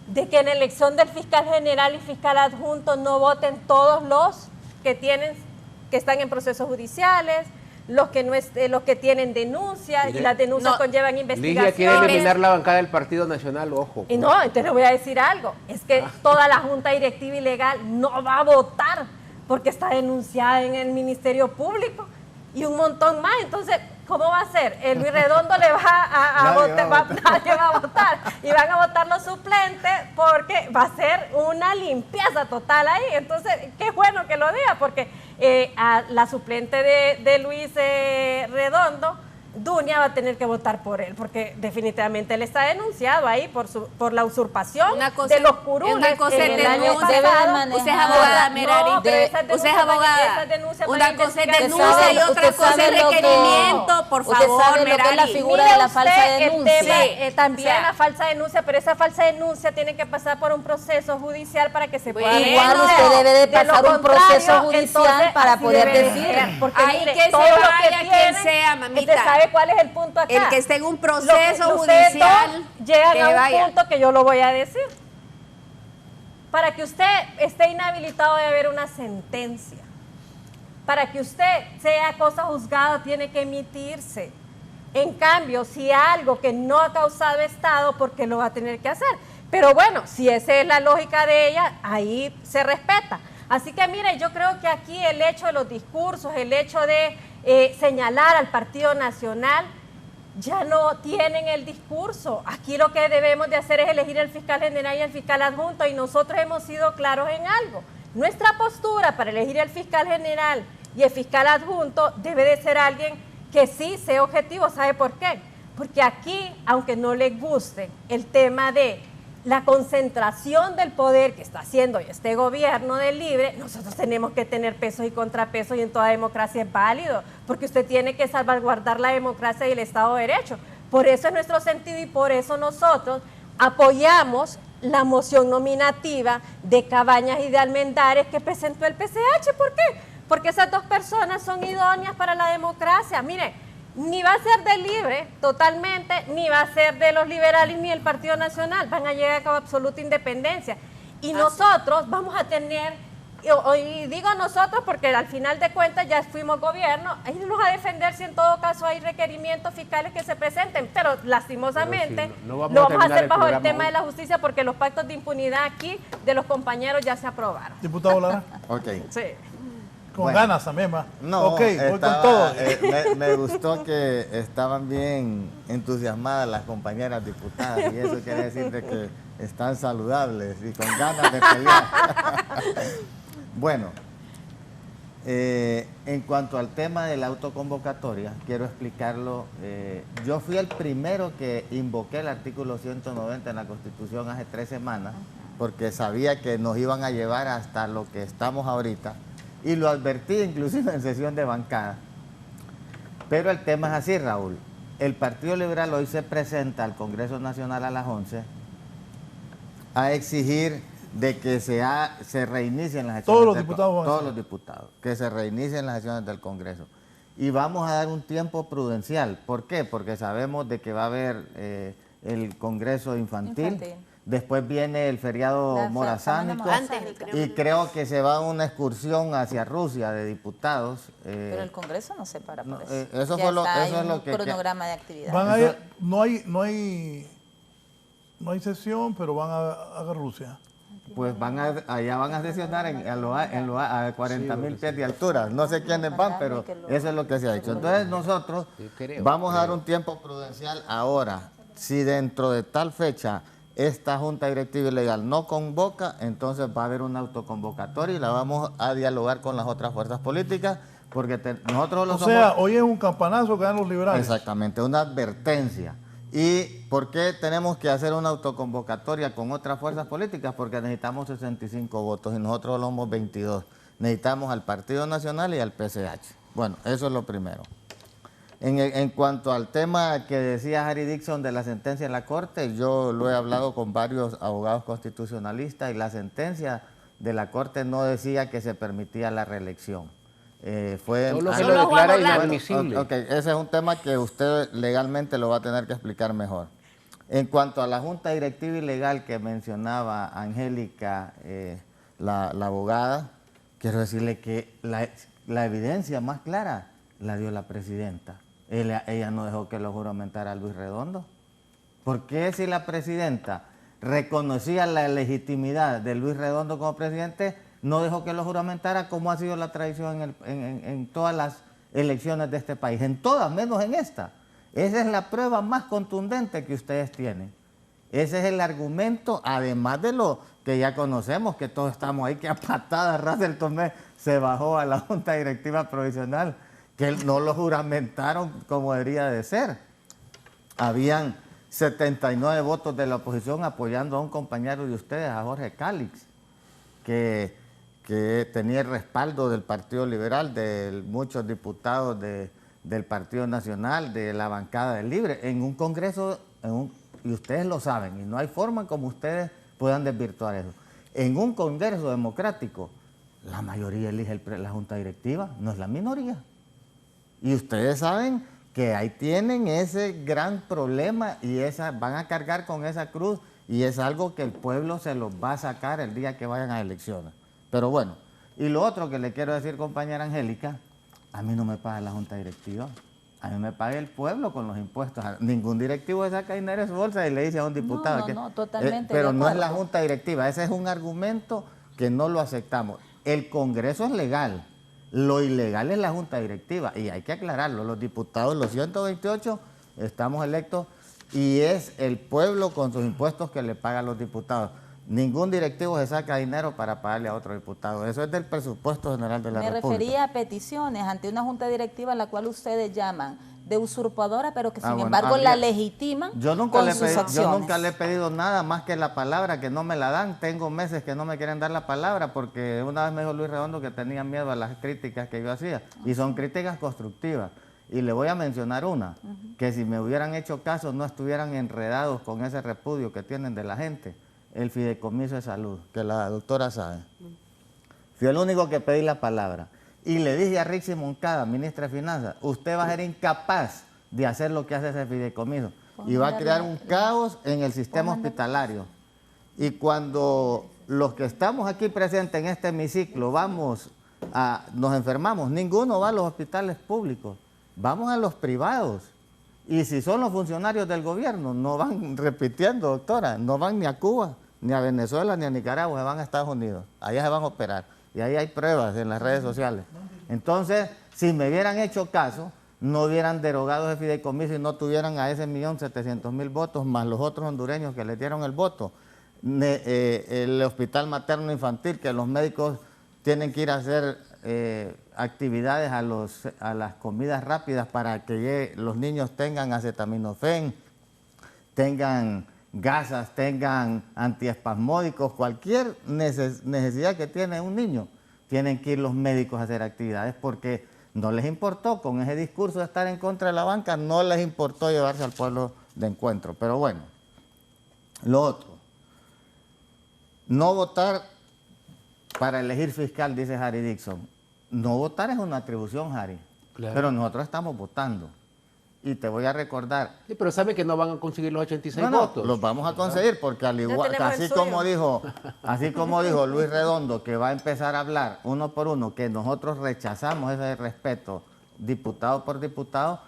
de que en la elección del fiscal general y fiscal adjunto no voten todos los que están en procesos judiciales, los que tienen denuncias, y las denuncias conllevan investigación. Ligia quiere eliminar la bancada del Partido Nacional, ojo. Y no, entonces le voy a decir algo, es que toda la junta directiva ilegal no va a votar porque está denunciada en el Ministerio Público y un montón más. Entonces, ¿cómo va a ser? El Luis Redondo le va a votar, nadie va a votar, y van a votar los suplentes porque va a ser una limpieza total ahí. Entonces, qué bueno que lo diga, porque a la suplente de Luis Redondo, Dunia, va a tener que votar por él, porque definitivamente él está denunciado ahí por la usurpación de los curules. Una cosa es en el año denuncia, pasado. usted es abogada, Merari. Usted es abogada. Una cosa es denuncia y otra cosa es requerimiento, por favor, Merari. Usted sabe lo que es la figura de la falsa denuncia. También la falsa denuncia, pero esa falsa denuncia tiene que pasar por un proceso judicial para que se pueda igual usted debe de pasar un proceso judicial para poder decir. Porque ahí mire, que se todo lo vaya que quien sea, mamita. ¿Usted sabe cuál es el punto acá? El que esté en un proceso ustedes judicial, dos llegan que a un vaya. punto que yo lo voy a decir. Para que usted esté inhabilitado debe haber una sentencia. Para que usted sea cosa juzgada tiene que emitirse. En cambio, si algo que no ha causado estado, ¿por qué lo va a tener que hacer? Pero bueno, si esa es la lógica de ella, ahí se respeta. Así que mire, yo creo que aquí el hecho de los discursos, el hecho de señalar al Partido Nacional, ya no tienen el discurso. Aquí lo que debemos de hacer es elegir el fiscal general y el fiscal adjunto, y nosotros hemos sido claros en algo. Nuestra postura para elegir el fiscal general y el fiscal adjunto debe de ser alguien que sí sea objetivo. ¿Sabe por qué? Porque aquí, aunque no les guste el tema de la concentración del poder que está haciendo este gobierno del Libre, nosotros tenemos que tener pesos y contrapesos, y en toda democracia es válido, porque usted tiene que salvaguardar la democracia y el Estado de Derecho. Por eso es nuestro sentido, y por eso nosotros apoyamos la moción nominativa de Cabañas y de Almendares que presentó el PCH. ¿Por qué? Porque esas dos personas son idóneas para la democracia. Mire, ni va a ser del Libre totalmente, ni va a ser de los liberales ni del Partido Nacional. Van a llegar con absoluta independencia. Y nosotros vamos a tener, y digo nosotros porque al final de cuentas ya fuimos gobierno, irnos a defender si en todo caso hay requerimientos fiscales que se presenten, pero lastimosamente lo vamos a hacer bajo el tema de la justicia, porque los pactos de impunidad aquí de los compañeros ya se aprobaron. Diputado Lara. Ok. Sí. Con ganas también, más. No, ok, voy con todo. Me gustó que estaban bien entusiasmadas las compañeras diputadas, y eso quiere decir de que están saludables y con ganas de pelear. Bueno, en cuanto al tema de la autoconvocatoria, quiero explicarlo. Yo fui el primero que invoqué el artículo 190 en la Constitución hace 3 semanas, porque sabía que nos iban a llevar hasta lo que estamos ahorita, y lo advertí inclusive en sesión de bancada. Pero el tema es así, Raúl. El Partido Liberal hoy se presenta al Congreso Nacional a las 11 a exigir de que se reinicien las sesiones. Todos los diputados. Todos los diputados, que se reinicien las sesiones del Congreso. Y vamos a dar un tiempo prudencial. ¿Por qué? Porque sabemos de que va a haber el Congreso infantil. Después viene el feriado morazánico, y creo que se va a una excursión hacia Rusia de diputados. Pero el Congreso no se para por eso. Eso es lo que cronograma de actividades. Van a ir, no hay sesión, pero van a Rusia. Pues allá van a sesionar a 40,000 pies de altura. No sé quiénes van, pero eso es lo que se ha hecho. Entonces nosotros vamos a dar un tiempo prudencial ahora. Si dentro de tal fecha esta Junta Directiva Ilegal no convoca, entonces va a haber una autoconvocatoria y la vamos a dialogar con las otras fuerzas políticas, porque nosotros hoy es un campanazo que dan los liberales. Exactamente, una advertencia. ¿Y por qué tenemos que hacer una autoconvocatoria con otras fuerzas políticas? Porque necesitamos 65 votos y nosotros somos 22. Necesitamos al Partido Nacional y al PCH. Bueno, eso es lo primero. En cuanto al tema que decía Harry Dixon de la sentencia en la Corte, yo lo he hablado con varios abogados constitucionalistas, y la sentencia de la Corte no decía que se permitía la reelección. Solo que lo declara inadmisible. Ok, ese es un tema que usted legalmente lo va a tener que explicar mejor. En cuanto a la Junta Directiva Ilegal que mencionaba Angélica, la abogada, quiero decirle que la evidencia más clara la dio la presidenta. Ella no dejó que lo juramentara Luis Redondo. ¿Por qué, si la presidenta reconocía la legitimidad de Luis Redondo como presidente, no dejó que lo juramentara, como ha sido la tradición en todas las elecciones de este país? En todas, menos en esta. Esa es la prueba más contundente que ustedes tienen. Ese es el argumento, además de lo que ya conocemos, que todos estamos ahí, que a patadas Russell Tomé se bajó a la Junta Directiva Provisional, que no lo juramentaron como debería de ser. Habían 79 votos de la oposición apoyando a un compañero de ustedes, a Jorge Cálix, que tenía el respaldo del Partido Liberal, de muchos diputados del Partido Nacional, de la bancada del Libre, en un Congreso, y ustedes lo saben, y no hay forma como ustedes puedan desvirtuar eso. En un Congreso democrático, la mayoría elige la Junta Directiva, no es la minoría. Y ustedes saben que ahí tienen ese gran problema, y van a cargar con esa cruz, y es algo que el pueblo se los va a sacar el día que vayan a elecciones. Pero bueno, y lo otro que le quiero decir, compañera Angélica, a mí no me paga la Junta Directiva, a mí me paga el pueblo con los impuestos. Ningún directivo le saca dinero de su bolsa y le dice a un diputado No, totalmente. Pero no es la Junta Directiva, ese es un argumento que no lo aceptamos. El Congreso es legal, lo ilegal es la Junta Directiva, y hay que aclararlo. Los diputados, los 128, estamos electos y es el pueblo con sus impuestos que le paga a los diputados. Ningún directivo se saca dinero para pagarle a otro diputado. Eso es del presupuesto general de la República. Me refería a peticiones ante una junta directiva a la cual ustedes llaman de usurpadora, pero que sin embargo la legitiman con sus acciones. Yo nunca le he pedido nada más que la palabra, que no me la dan. Tengo meses que no me quieren dar la palabra porque una vez me dijo Luis Redondo que tenía miedo a las críticas que yo hacía. Y son críticas constructivas. Y le voy a mencionar una, que si me hubieran hecho caso no estuvieran enredados con ese repudio que tienen de la gente. El fideicomiso de salud, que la doctora sabe. Fui el único que pedí la palabra. Y le dije a Rixi Moncada, ministra de Finanzas, usted va a ser incapaz de hacer lo que hace ese fideicomiso. Y va a crear un caos en el sistema hospitalario. Y cuando los que estamos aquí presentes en este hemiciclo nos enfermamos, ninguno va a los hospitales públicos, vamos a los privados. Y si son los funcionarios del gobierno, no van, repitiendo, doctora, no van ni a Cuba, ni a Venezuela, ni a Nicaragua, se van a Estados Unidos. Allá se van a operar. Y ahí hay pruebas en las redes sociales. Entonces, si me hubieran hecho caso, no hubieran derogado ese fideicomiso y no tuvieran a ese 1.700.000 votos, más los otros hondureños que les dieron el voto. El hospital materno infantil, que los médicos tienen que ir a hacer actividades a las comidas rápidas para que los niños tengan acetaminofén, tengan gasas, tengan antiespasmódicos, cualquier necesidad que tiene un niño, tienen que ir los médicos a hacer actividades porque no les importó, con ese discurso de estar en contra de la banca, no les importó llevarse al pueblo de encuentro. Pero bueno, lo otro, no votar para elegir fiscal, dice Harry Dixon. No votar es una atribución, Harry, pero nosotros estamos votando. Y te voy a recordar. Sí, pero sabe que no van a conseguir los 86 votos. votos. Los vamos a conseguir porque al igual, así como dijo Luis Redondo, que va a empezar a hablar uno por uno, que nosotros rechazamos ese respeto diputado por diputado,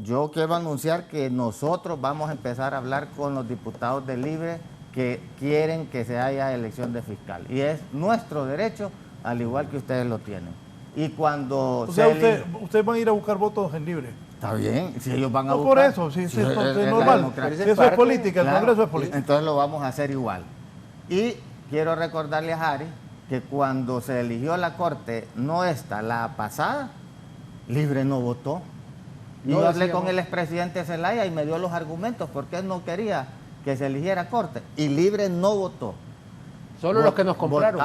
yo quiero anunciar que nosotros vamos a empezar a hablar con los diputados de Libre que quieren que se haya elección de fiscal. Y es nuestro derecho, al igual que ustedes lo tienen. Y cuando ustedes van a ir a buscar votos en Libre. Está bien, si ellos van a buscar. Por eso, sí, es normal. Eso es política, el Congreso es política. Entonces lo vamos a hacer igual. Y quiero recordarle a Harry que cuando se eligió la Corte, no esta, la pasada, Libre no votó. Y yo hablé con el expresidente Zelaya y me dio los argumentos porque él no quería que se eligiera Corte. Y Libre no votó. Solo los que nos compraron.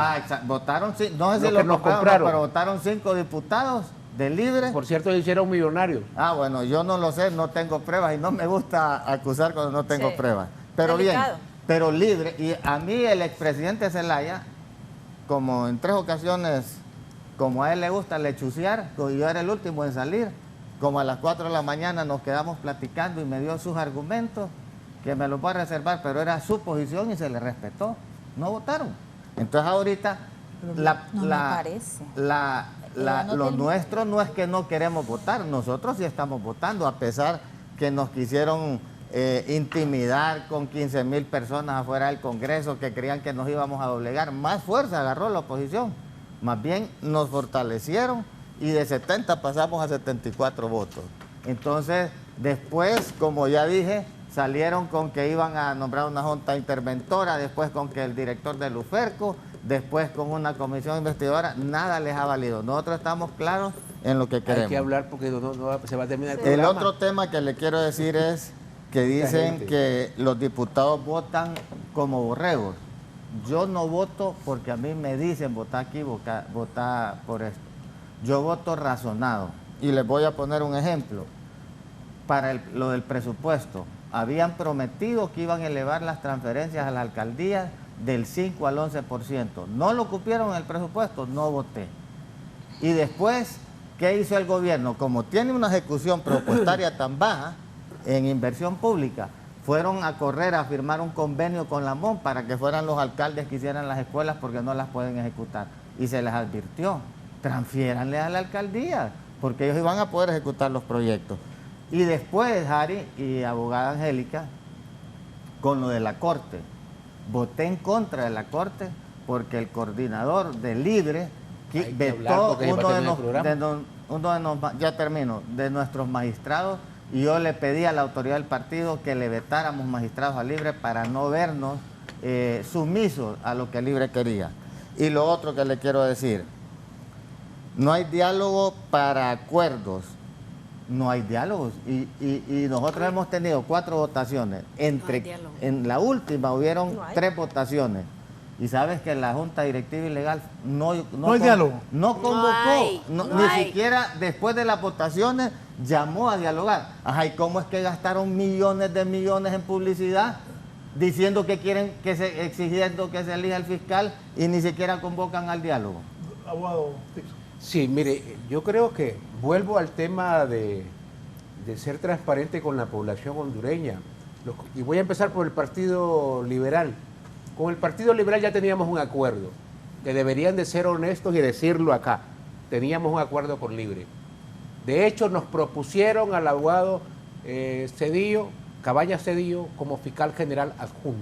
Votaron, no sé si los compraron, pero votaron 5 diputados de Libre. Por cierto, se hicieron millonarios. Bueno, yo no lo sé, no tengo pruebas y no me gusta acusar cuando no tengo pruebas. Pero delicado. Bien, pero Libre, y a mí el expresidente Zelaya, como en 3 ocasiones, como a él le gusta lechucear, yo era el último en salir, como a las 4 de la mañana nos quedamos platicando y me dio sus argumentos, que me los voy a reservar, pero era su posición y se le respetó. No votaron. Entonces ahorita lo nuestro no es que no queremos votar, nosotros sí estamos votando, a pesar que nos quisieron intimidar con 15.000 personas afuera del Congreso que creían que nos íbamos a doblegar. Más fuerza agarró la oposición, más bien nos fortalecieron y de 70 pasamos a 74 votos. Entonces después, como ya dije, salieron con que iban a nombrar una junta interventora, después con que el director del UFERCO, después con una comisión investigadora, nada les ha valido. Nosotros estamos claros en lo que queremos. Hay que hablar porque no se va a terminar el programa. El otro tema que le quiero decir es que dicen que los diputados votan como borregos. Yo no voto porque a mí me dicen votar aquí, votar por esto. Yo voto razonado. Y les voy a poner un ejemplo. Para lo del presupuesto, habían prometido que iban a elevar las transferencias a las alcaldías del 5 al 11%. No lo cumplieron en el presupuesto, no voté. Y después, ¿qué hizo el gobierno? Como tiene una ejecución presupuestaria tan baja en inversión pública, fueron a correr a firmar un convenio con la MON para que fueran los alcaldes que hicieran las escuelas porque no las pueden ejecutar. Y se les advirtió, transfiéranle a la alcaldía, porque ellos iban a poder ejecutar los proyectos. Y después, Harry y abogada Angélica, con lo de la Corte, voté en contra de la Corte porque el coordinador de Libre vetó de nuestros magistrados y yo le pedí a la autoridad del partido que le vetáramos magistrados a Libre para no vernos sumisos a lo que Libre quería. Y lo otro que le quiero decir, no hay diálogo para acuerdos, no hay diálogos. Y nosotros hemos tenido 4 votaciones. En la última hubieron 3 votaciones. Y sabes que la Junta Directiva y Legal no hay diálogo. No convocó, ni siquiera después de las votaciones llamó a dialogar. Ajá, ¿y cómo es que gastaron millones de millones en publicidad diciendo que quieren, exigiendo que se elija el fiscal y ni siquiera convocan al diálogo? Abogado. Sí, mire, yo creo que vuelvo al tema de ser transparente con la población hondureña. Y voy a empezar por el Partido Liberal. Con el Partido Liberal ya teníamos un acuerdo, que deberían de ser honestos y decirlo acá. Teníamos un acuerdo con Libre. De hecho, nos propusieron al abogado Cabañas Cedillo, como fiscal general adjunto.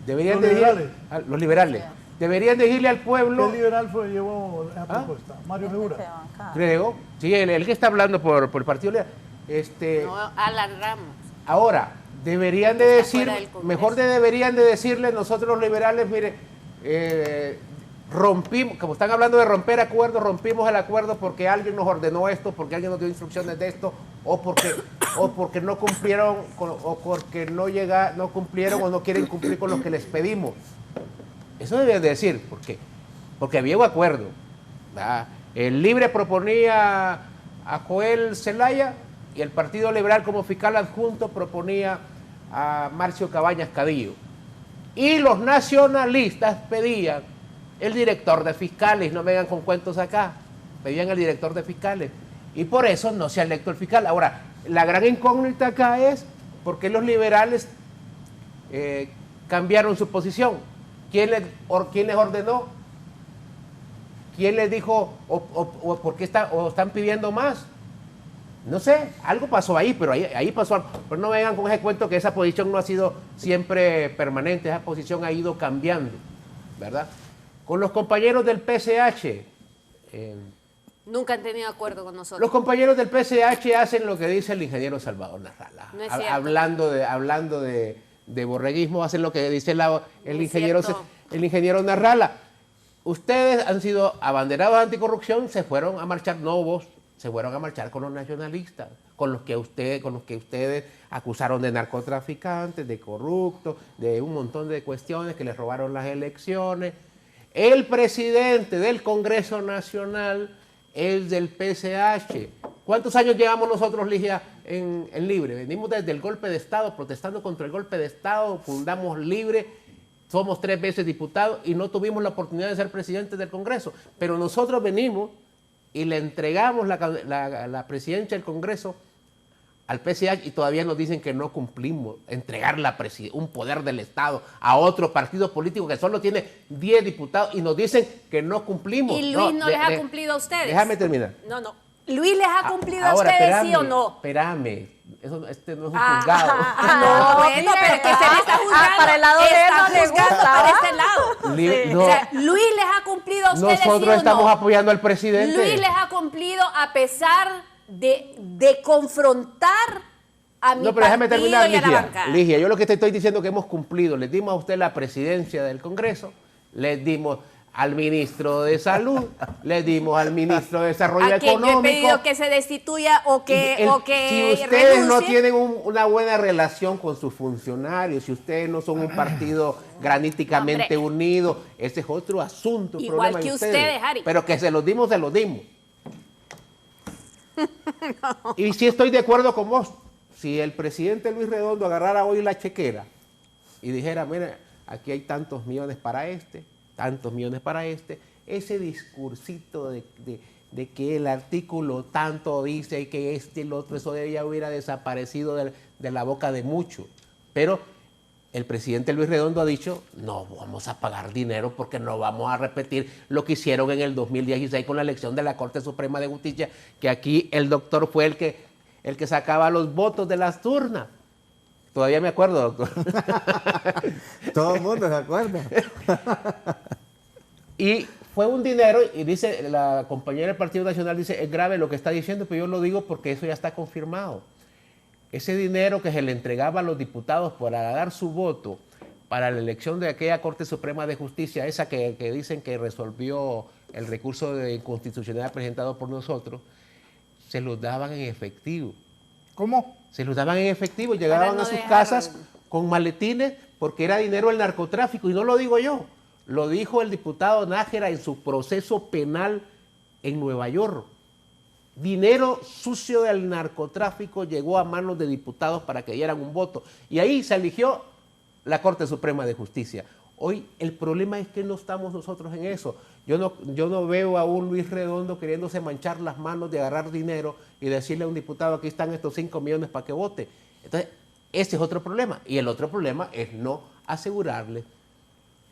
Deberían ¿Los liberales? Los liberales. Deberían decirle al pueblo... ¿Qué liberal llevó esa propuesta? Mario Segura. Creo. Sí, el que está hablando por el Partido Liberal. No, Alan Ramos. Ahora, deberían de decir, deberían de decirle nosotros los liberales, mire, rompimos, como están hablando de romper acuerdos, rompimos el acuerdo porque alguien nos ordenó esto, porque alguien nos dio instrucciones de esto, o porque no cumplieron, o porque no cumplieron o no quieren cumplir con lo que les pedimos. Eso deberían de decir, ¿por qué? Porque había un acuerdo, ¿verdad? El Libre proponía a Joel Zelaya y el Partido Liberal como fiscal adjunto proponía a Marcio Cabañas Cadillo. Y los nacionalistas pedían el director de fiscales, no vengan con cuentos acá, pedían el director de fiscales. Y por eso no se ha electo el fiscal. Ahora, la gran incógnita acá es por qué los liberales cambiaron su posición. ¿Quién les ordenó? ¿Quién les dijo o por qué están pidiendo más? No sé, algo pasó ahí, pero ahí pasó algo. Pero no vengan con ese cuento que esa posición no ha sido siempre permanente, esa posición ha ido cambiando, ¿verdad? Con los compañeros del PCH. Nunca han tenido acuerdo con nosotros. Los compañeros del PCH hacen lo que dice el ingeniero Salvador Narrala. No es cierto. Hablando de borreguismo, hacen lo que dice el ingeniero Narrala. Ustedes han sido abanderados de anticorrupción, se fueron a marchar, no vos, se fueron a marchar con los nacionalistas, con los que ustedes acusaron de narcotraficantes, de corruptos, de un montón de cuestiones, que les robaron las elecciones. El presidente del Congreso Nacional es del PCH. ¿Cuántos años llevamos nosotros, Ligia, en Libre? Venimos desde el golpe de Estado, protestando contra el golpe de Estado, fundamos Libre, somos 3 veces diputados y no tuvimos la oportunidad de ser presidentes del Congreso. Pero nosotros venimos y le entregamos la presidencia del Congreso al PCH y todavía nos dicen que no cumplimos entregar un poder del Estado a otro partido político que solo tiene 10 diputados y nos dicen que no cumplimos. ¿Y Luis no les ha cumplido a ustedes? Déjame terminar. No. ¿Luis les ha cumplido a ustedes, sí o no? Espérame. Este no es un juzgado. No, bueno, pero que se le está juzgando. Para el lado de él no le gusta. Para este lado. No. O sea, Luis les ha cumplido a ustedes, Nosotros ¿sí o estamos no? apoyando al presidente. Luis les ha cumplido a pesar de confrontar a mi pero déjame partido terminar, y a la bancada. Ligia, yo lo que te estoy diciendo es que hemos cumplido. Les dimos a usted la presidencia del Congreso, les dimos al ministro de Salud, le dimos al ministro de Desarrollo Económico. Yo he pedido que se destituya o que si ustedes renuncie. no tienen una buena relación con sus funcionarios, si ustedes no son un partido graníticamente unido, ese es otro asunto. Igual que ustedes, Harry. Pero que se los dimos, se los dimos. No. Y sí estoy de acuerdo con vos. Si el presidente Luis Redondo agarrara hoy la chequera y dijera, mira, aquí hay tantos millones para tantos millones para ese discursito de que el artículo tanto dice que y el otro, eso ya hubiera desaparecido de la boca de muchos. Pero el presidente Luis Redondo ha dicho, no vamos a pagar dinero porque no vamos a repetir lo que hicieron en el 2016 con la elección de la Corte Suprema de Justicia, que aquí el doctor fue el que sacaba los votos de las turnas. Todavía me acuerdo, doctor. Todo el mundo se acuerda. Y fue un dinero, y dice la compañera del Partido Nacional, dice, es grave lo que está diciendo, pero yo lo digo porque eso ya está confirmado. Ese dinero que se le entregaba a los diputados para dar su voto para la elección de aquella Corte Suprema de Justicia, esa que dicen que resolvió el recurso de inconstitucionalidad presentado por nosotros, se los daban en efectivo. ¿Cómo? Se los daban en efectivo, llegaban a sus casas con maletines porque era dinero del narcotráfico, y no lo digo yo, lo dijo el diputado Nájera en su proceso penal en Nueva York. Dinero sucio del narcotráfico llegó a manos de diputados para que dieran un voto, y ahí se eligió la Corte Suprema de Justicia. Hoy el problema es que no estamos nosotros en eso. Yo no veo a un Luis Redondo queriéndose manchar las manos de agarrar dinero y decirle a un diputado, aquí están estos 5 millones para que vote. Entonces, ese es otro problema. Y el otro problema es no asegurarle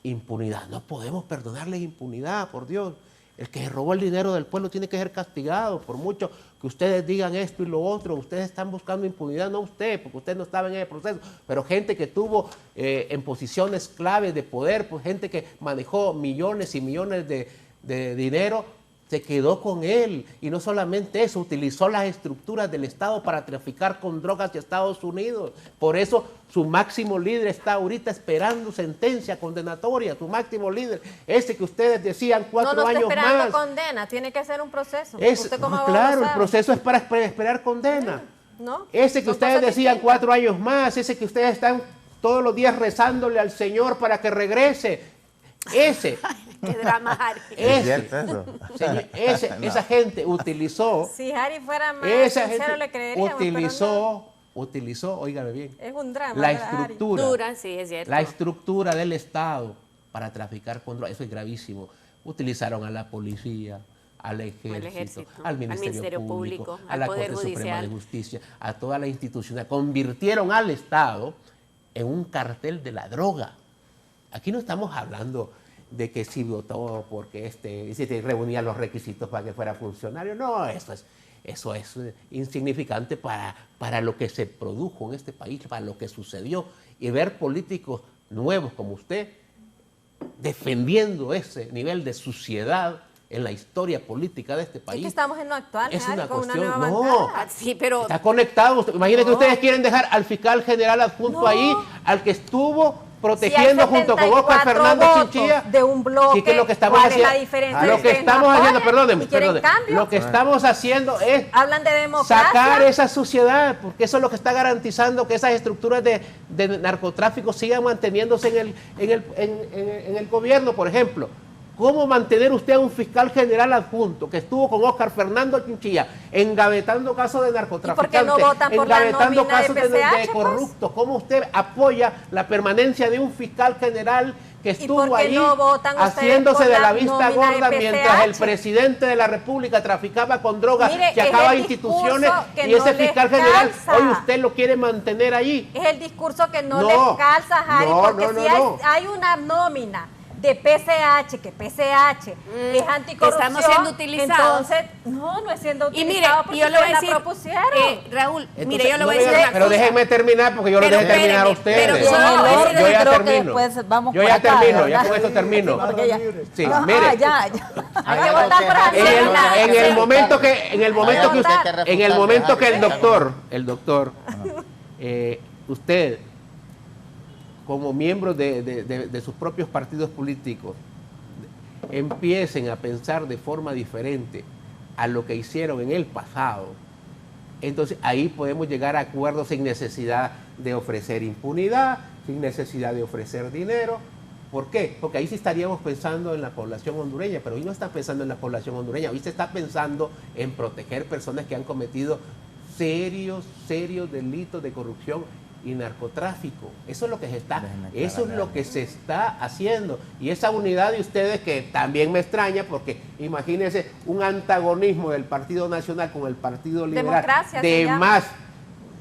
impunidad. No podemos perdonarles impunidad, por Dios. El que robó el dinero del pueblo tiene que ser castigado, por mucho que ustedes digan esto y lo otro. Ustedes están buscando impunidad, no usted, porque usted no estaba en el proceso, pero gente que tuvo en posiciones claves de poder, pues gente que manejó millones y millones de dinero, se quedó con él. Y no solamente eso, utilizó las estructuras del Estado para traficar con drogas de Estados Unidos. Por eso su máximo líder está ahorita esperando sentencia condenatoria. Su máximo líder, ese que ustedes decían 4 años está esperando más. condena, tiene que ser un proceso. ¿Usted cómo claro, el proceso es para esperar condena. ¿No? Ese que ustedes decían 4 años más, ese que ustedes están todos los días rezándole al Señor para que regrese. Ese. Qué drama, Harry. Esa gente utilizó. Si Harry fuera más sincero, le creeríamos, utilizó, óigame bien. Es un drama. La estructura. Sí, es cierto. La estructura del Estado para traficar con drogas. Eso es gravísimo. Utilizaron a la policía, al ejército, al Ministerio Público, a la Corte Suprema de Justicia, a toda la institución. Convirtieron al Estado en un cartel de la droga. Aquí no estamos hablando de que si votó porque si reunía los requisitos para que fuera funcionario. No, eso es insignificante para lo que se produjo en este país, para lo que sucedió. Y ver políticos nuevos como usted defendiendo ese nivel de suciedad en la historia política de este país. Es que estamos en lo actual, es una con cuestión, una nueva bancada. Sí, pero está conectado. Imagínense que ustedes quieren dejar al fiscal general adjunto ahí, al que estuvo protegiendo junto con Óscar Fernández Chinchilla de un bloque. Sí, que lo que estamos haciendo, lo que estamos haciendo, perdónenme, lo que estamos haciendo es hablan de democracia, sacar esa suciedad, porque eso es lo que está garantizando que esas estructuras de narcotráfico sigan manteniéndose en el gobierno. Por ejemplo, ¿cómo mantener usted a un fiscal general adjunto que estuvo con Óscar Fernando Chinchilla engavetando casos de narcotraficantes, no votan por engavetando la casos de corruptos? ¿Cómo usted apoya la permanencia de un fiscal general que estuvo ahí haciéndose de la vista gorda mientras el presidente de la República traficaba con drogas, que acaba instituciones, y ese fiscal general hoy usted lo quiere mantener allí? Es el discurso que no les calza, Harry, porque si hay una nómina de PCH, que PCH es anticorrupción, estamos siendo utilizados. Entonces, no es siendo utilizado. Y mire, porque yo le voy a decir, Raúl, entonces, mire, yo le voy a decir una cosa. Pero déjenme terminar, porque yo lo dejé terminar a ustedes. Yo ya termino. Yo ya termino, ya con esto termino. Sí, mire. En el momento que el doctor, usted, como miembros de sus propios partidos políticos, empiecen a pensar de forma diferente a lo que hicieron en el pasado, entonces ahí podemos llegar a acuerdos sin necesidad de ofrecer impunidad, sin necesidad de ofrecer dinero. ¿Por qué? Porque ahí sí estaríamos pensando en la población hondureña, pero hoy no está pensando en la población hondureña, hoy se está pensando en proteger personas que han cometido serios delitos de corrupción y narcotráfico. Eso es lo que se está haciendo. Y esa unidad de ustedes, que también me extraña, porque imagínense un antagonismo del Partido Nacional con el Partido Liberal de más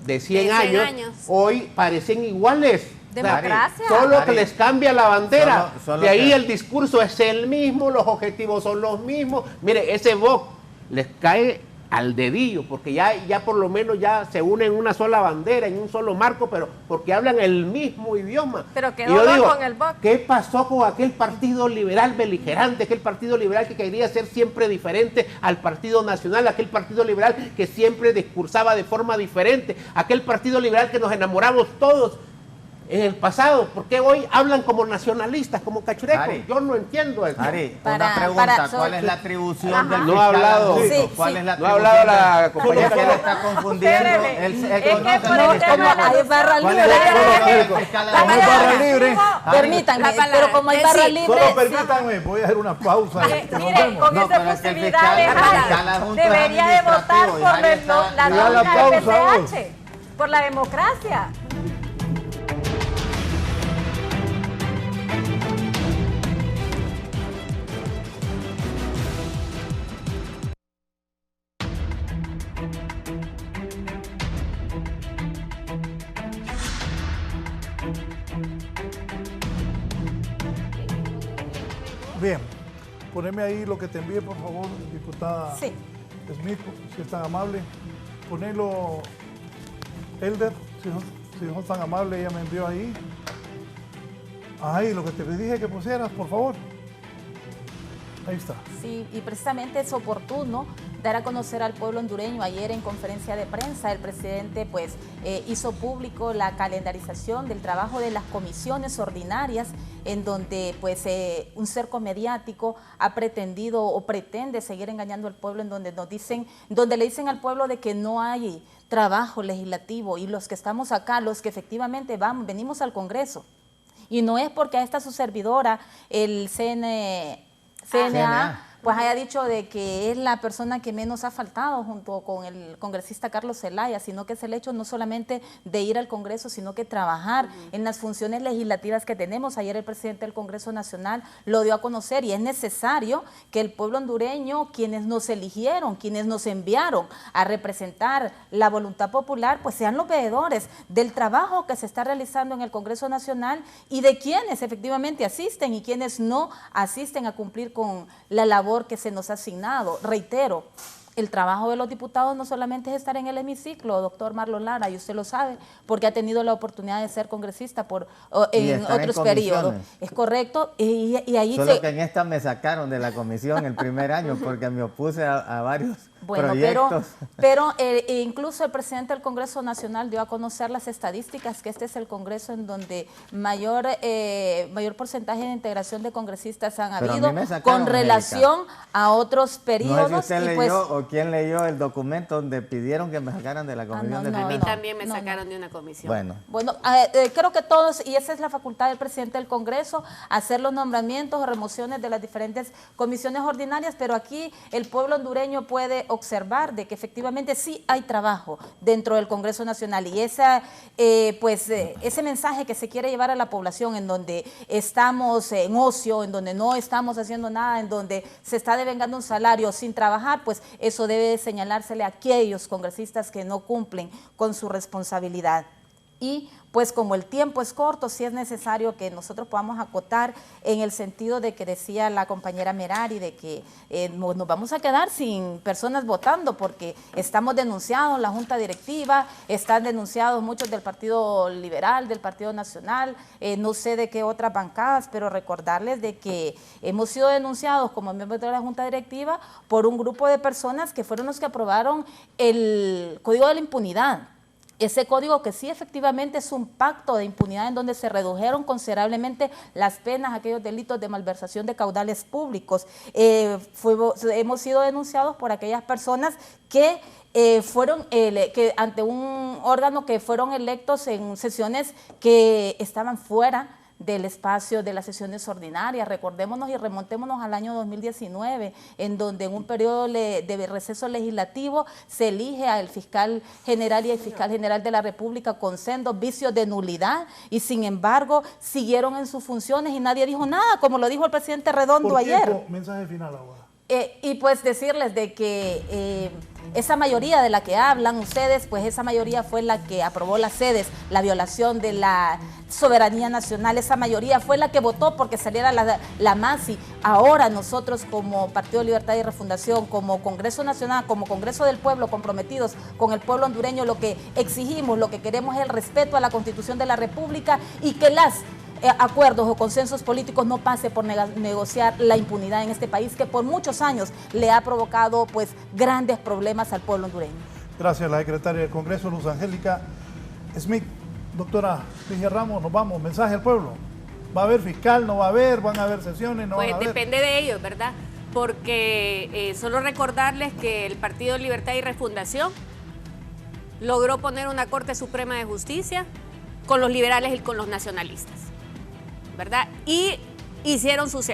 de 100 años, hoy parecen iguales. Democracia. Solo que les cambia la bandera. De ahí el discurso es el mismo, los objetivos son los mismos. Mire, ese Vox les cae al dedillo, porque ya por lo menos ya se unen en una sola bandera, en un solo marco, pero porque hablan el mismo idioma. Pero Y quedó yo digo, con el BOC. ¿qué pasó con aquel partido liberal beligerante, aquel partido liberal que quería ser siempre diferente al Partido Nacional, aquel partido liberal que siempre discursaba de forma diferente, aquel partido liberal que nos enamoramos todos en el pasado? ¿Por qué hoy hablan como nacionalistas, como cachurecos? Ari, Yo no entiendo eso. Ari, una pregunta, ¿cuál es la atribución del No ha hablado, ¿Cuál es la no ha hablado la compañera. ¿Por qué le está confundiendo? Hay barra libre. Permítanme, pero como hay barra libre. Solo permítanme, voy a hacer una pausa. Mire, con esa posibilidad debería de votar por la nómina del PCH, por la democracia. Bien, poneme ahí lo que te envíe, por favor, diputada Smith, si es tan amable. Ponelo, Elder, si no es tan amable, ella me envió ahí. Ahí, lo que te dije que pusieras, por favor. Ahí está. Sí, y precisamente es oportuno dar a conocer al pueblo hondureño. Ayer en conferencia de prensa el presidente pues hizo público la calendarización del trabajo de las comisiones ordinarias, en donde pues un cerco mediático ha pretendido o pretende seguir engañando al pueblo, en donde le dicen al pueblo de que no hay trabajo legislativo, y los que estamos acá, los que efectivamente venimos al Congreso, y no es porque a esta su servidora, el CNA, pues haya dicho de que es la persona que menos ha faltado junto con el congresista Carlos Zelaya, sino que es el hecho no solamente de ir al Congreso, sino que trabajar en las funciones legislativas que tenemos. Ayer el presidente del Congreso Nacional lo dio a conocer, y es necesario que el pueblo hondureño, quienes nos eligieron, quienes nos enviaron a representar la voluntad popular, pues sean los veedores del trabajo que se está realizando en el Congreso Nacional y de quienes efectivamente asisten y quienes no asisten a cumplir con la labor que se nos ha asignado. Reitero, el trabajo de los diputados no solamente es estar en el hemiciclo, doctor Marlon Lara, y usted lo sabe, porque ha tenido la oportunidad de ser congresista en otros periodos. Es correcto, y ahí Solo que en esta me sacaron de la comisión el primer año porque me opuse a varios proyectos. Pero incluso el presidente del Congreso Nacional dio a conocer las estadísticas, que este es el Congreso en donde mayor porcentaje de integración de congresistas han habido con relación a otros periodos. No sé si usted leyó o quién leyó el documento donde pidieron que me sacaran de la comisión de finanzas. A mí también me sacaron de una comisión. Bueno, creo que todos, y esa es la facultad del presidente del Congreso, hacer los nombramientos o remociones de las diferentes comisiones ordinarias, pero aquí el pueblo hondureño puede observar de que efectivamente sí hay trabajo dentro del Congreso Nacional, y ese mensaje que se quiere llevar a la población, en donde estamos en ocio, en donde no estamos haciendo nada, en donde se está devengando un salario sin trabajar, pues eso debe señalársele a aquellos congresistas que no cumplen con su responsabilidad. Y pues como el tiempo es corto, sí es necesario que nosotros podamos acotar en el sentido de que decía la compañera Merari, de que nos vamos a quedar sin personas votando, porque estamos denunciados, la Junta Directiva, están denunciados muchos del Partido Liberal, del Partido Nacional, no sé de qué otras bancadas, pero recordarles de que hemos sido denunciados como miembros de la Junta Directiva por un grupo de personas que fueron los que aprobaron el Código de la Impunidad. Ese código que sí efectivamente es un pacto de impunidad, en donde se redujeron considerablemente las penas, aquellos delitos de malversación de caudales públicos. Hemos sido denunciados por aquellas personas que que ante un órgano que fueron electos en sesiones que estaban fuera del espacio de las sesiones ordinarias. Recordémonos y remontémonos al año 2019, en donde en un periodo de receso legislativo se elige al fiscal general y al fiscal general de la República con sendos vicios de nulidad, y sin embargo siguieron en sus funciones y nadie dijo nada, como lo dijo el presidente Redondo ayer. Mensaje final ahora. Y pues decirles de que esa mayoría de la que hablan ustedes, pues esa mayoría fue la que aprobó las sedes, la violación de la soberanía nacional, esa mayoría fue la que votó porque saliera la MASI. Ahora nosotros como Partido Libertad y Refundación, como Congreso Nacional, como Congreso del Pueblo, comprometidos con el pueblo hondureño, lo que exigimos, lo que queremos es el respeto a la Constitución de la República y que las acuerdos o consensos políticos no pase por negociar la impunidad en este país que por muchos años le ha provocado pues grandes problemas al pueblo hondureño. Gracias, la secretaria del Congreso, Luz Angélica Smith. Doctora Ligia Ramos, nos vamos. Mensaje al pueblo. ¿Va a haber fiscal? ¿No va a haber? ¿Van a haber sesiones? ¿No van a haber? Pues depende de ellos, ¿verdad? Porque solo recordarles que el Partido Libertad y Refundación logró poner una Corte Suprema de Justicia con los liberales y con los nacionalistas, ¿verdad? Y hicieron sus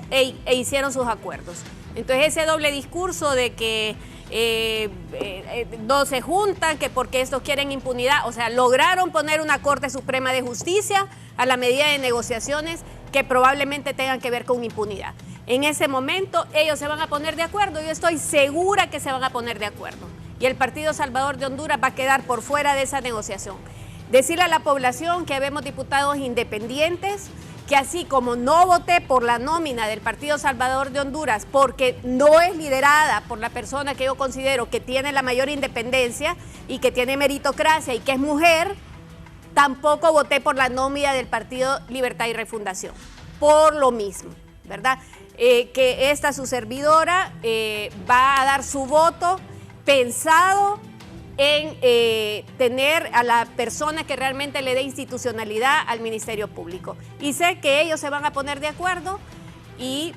acuerdos. Entonces ese doble discurso de que no se juntan, que porque estos quieren impunidad, o sea, lograron poner una Corte Suprema de Justicia a la medida de negociaciones que probablemente tengan que ver con impunidad. En ese momento ellos se van a poner de acuerdo, yo estoy segura que se van a poner de acuerdo. Y el Partido Salvador de Honduras va a quedar por fuera de esa negociación. Decirle a la población que habemos diputados independientes, que así como no voté por la nómina del Partido Salvador de Honduras porque no es liderada por la persona que yo considero que tiene la mayor independencia y que tiene meritocracia y que es mujer, tampoco voté por la nómina del Partido Libertad y Refundación, por lo mismo, ¿verdad? Que esta su servidora va a dar su voto pensado en tener a la persona que realmente le dé institucionalidad al Ministerio Público. Y sé que ellos se van a poner de acuerdo y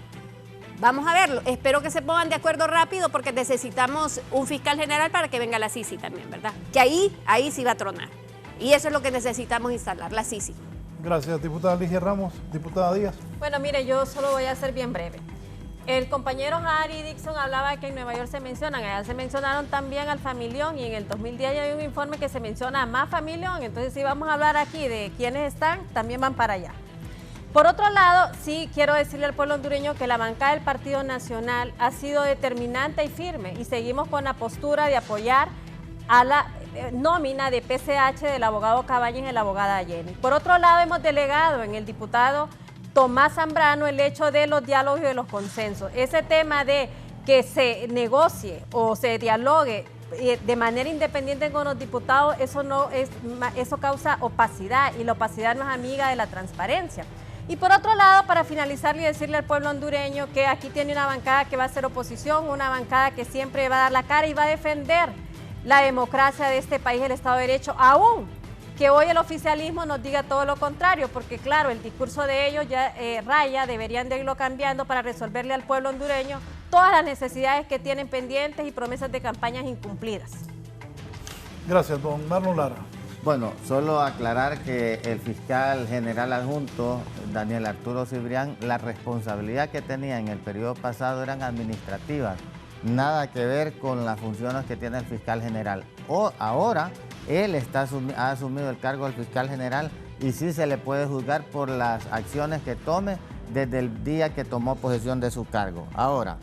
vamos a verlo. Espero que se pongan de acuerdo rápido porque necesitamos un fiscal general para que venga la Sisi también, ¿verdad? Que ahí sí va a tronar. Y eso es lo que necesitamos instalar, la Sisi. Gracias, diputada Ligia Ramos. Diputada Díaz. Bueno, mire, yo solo voy a ser bien breve. El compañero Harry Dixon hablaba que en Nueva York se mencionan, allá se mencionaron también al Familión y en el 2010 ya hay un informe que se menciona a más Familión, entonces si vamos a hablar aquí de quiénes están, también van para allá. Por otro lado, sí quiero decirle al pueblo hondureño que la bancada del Partido Nacional ha sido determinante y firme y seguimos con la postura de apoyar a la nómina de PCH del abogado Cabañas y de la abogada Jenny. Por otro lado, hemos delegado en el diputado Tomás Zambrano el hecho de los diálogos y de los consensos. Ese tema de que se negocie o se dialogue de manera independiente con los diputados, eso causa opacidad y la opacidad no es amiga de la transparencia. Y por otro lado, para finalizar y decirle al pueblo hondureño que aquí tiene una bancada que va a ser oposición, una bancada que siempre va a dar la cara y va a defender la democracia de este país, el Estado de Derecho, aún que hoy el oficialismo nos diga todo lo contrario, porque claro, el discurso de ellos ya raya, deberían de irlo cambiando para resolverle al pueblo hondureño todas las necesidades que tienen pendientes y promesas de campañas incumplidas. Gracias, don Marlon Lara. Bueno, solo aclarar que el fiscal general adjunto, Daniel Arturo Cibrián, la responsabilidad que tenía en el periodo pasado eran administrativas, nada que ver con las funciones que tiene el fiscal general. Ahora él ha asumido el cargo del fiscal general y sí se le puede juzgar por las acciones que tome desde el día que tomó posesión de su cargo. Ahora,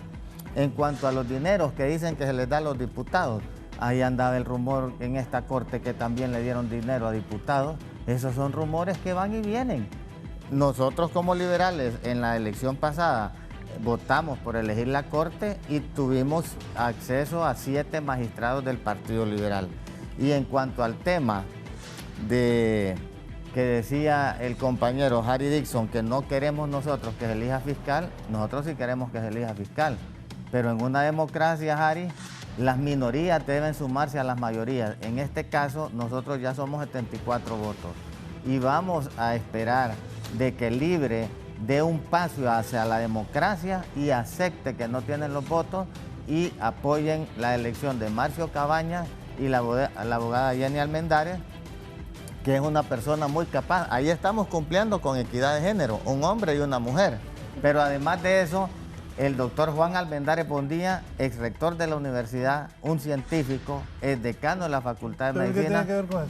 en cuanto a los dineros que dicen que se les da a los diputados, ahí andaba el rumor en esta corte que también le dieron dinero a diputados. Esos son rumores que van y vienen. Nosotros como liberales en la elección pasada votamos por elegir la corte y tuvimos acceso a 7 magistrados del Partido Liberal. Y en cuanto al tema de que decía el compañero Harry Dixon que no queremos nosotros que se elija fiscal, nosotros sí queremos que se elija fiscal. Pero en una democracia, Harry, las minorías deben sumarse a las mayorías. En este caso, nosotros ya somos 74 votos y vamos a esperar de que Libre dé un paso hacia la democracia y acepte que no tienen los votos y apoyen la elección de Marcio Cabañas y la abogada Jenny Almendares, que es una persona muy capaz. Ahí estamos cumpliendo con equidad de género, un hombre y una mujer. Pero además de eso, el doctor Juan Almendares Bondía, ex rector de la universidad, un científico, es decano de la Facultad de Medicina,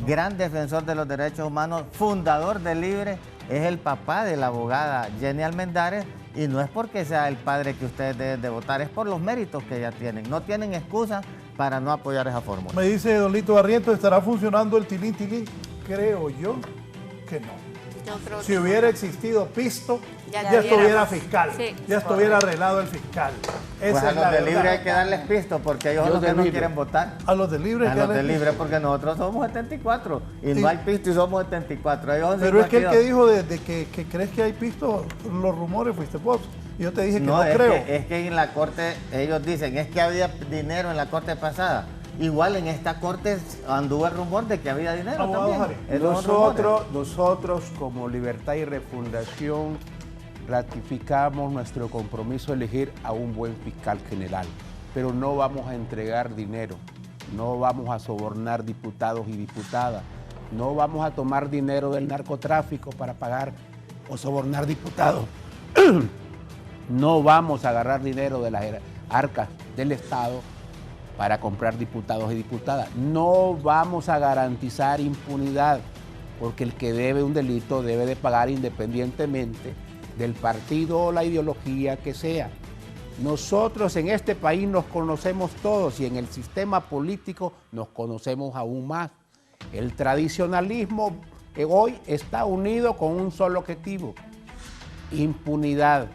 gran defensor de los derechos humanos, fundador de Libre, es el papá de la abogada Jenny Almendares, y no es porque sea el padre que ustedes deben de votar, es por los méritos que ella tienen. No tienen excusa para no apoyar esa fórmula. Me dice don Lito Barrientos, ¿estará funcionando el tilín tilín? Creo yo que no. Yo creo Si que hubiera existido pisto, ya estuviera fiscal, sí, ya estuviera arreglado el fiscal. Pues Esa a es los la de verdad. libre hay que darles pisto, porque ellos son los que no quieren votar. A los de libre A los de libre, porque nosotros somos 74, y no hay pisto y somos 74. Ellos son Pero es que el 52. que dijo de que crees que hay pisto, los rumores fuiste vos. Yo te dije que no es creo. Es que en la corte, ellos dicen, es que había dinero en la corte pasada. Igual en esta corte anduvo el rumor de que había dinero también. Nosotros como Libertad y Refundación ratificamos nuestro compromiso de elegir a un buen fiscal general, pero no vamos a entregar dinero, no vamos a sobornar diputados y diputadas, no vamos a tomar dinero del narcotráfico para pagar o sobornar diputados. No vamos a agarrar dinero de las arcas del Estado para comprar diputados y diputadas. No vamos a garantizar impunidad, porque el que debe un delito debe de pagar independientemente del partido o la ideología que sea. Nosotros en este país nos conocemos todos y en el sistema político nos conocemos aún más. El tradicionalismo que hoy está unido con un solo objetivo: impunidad.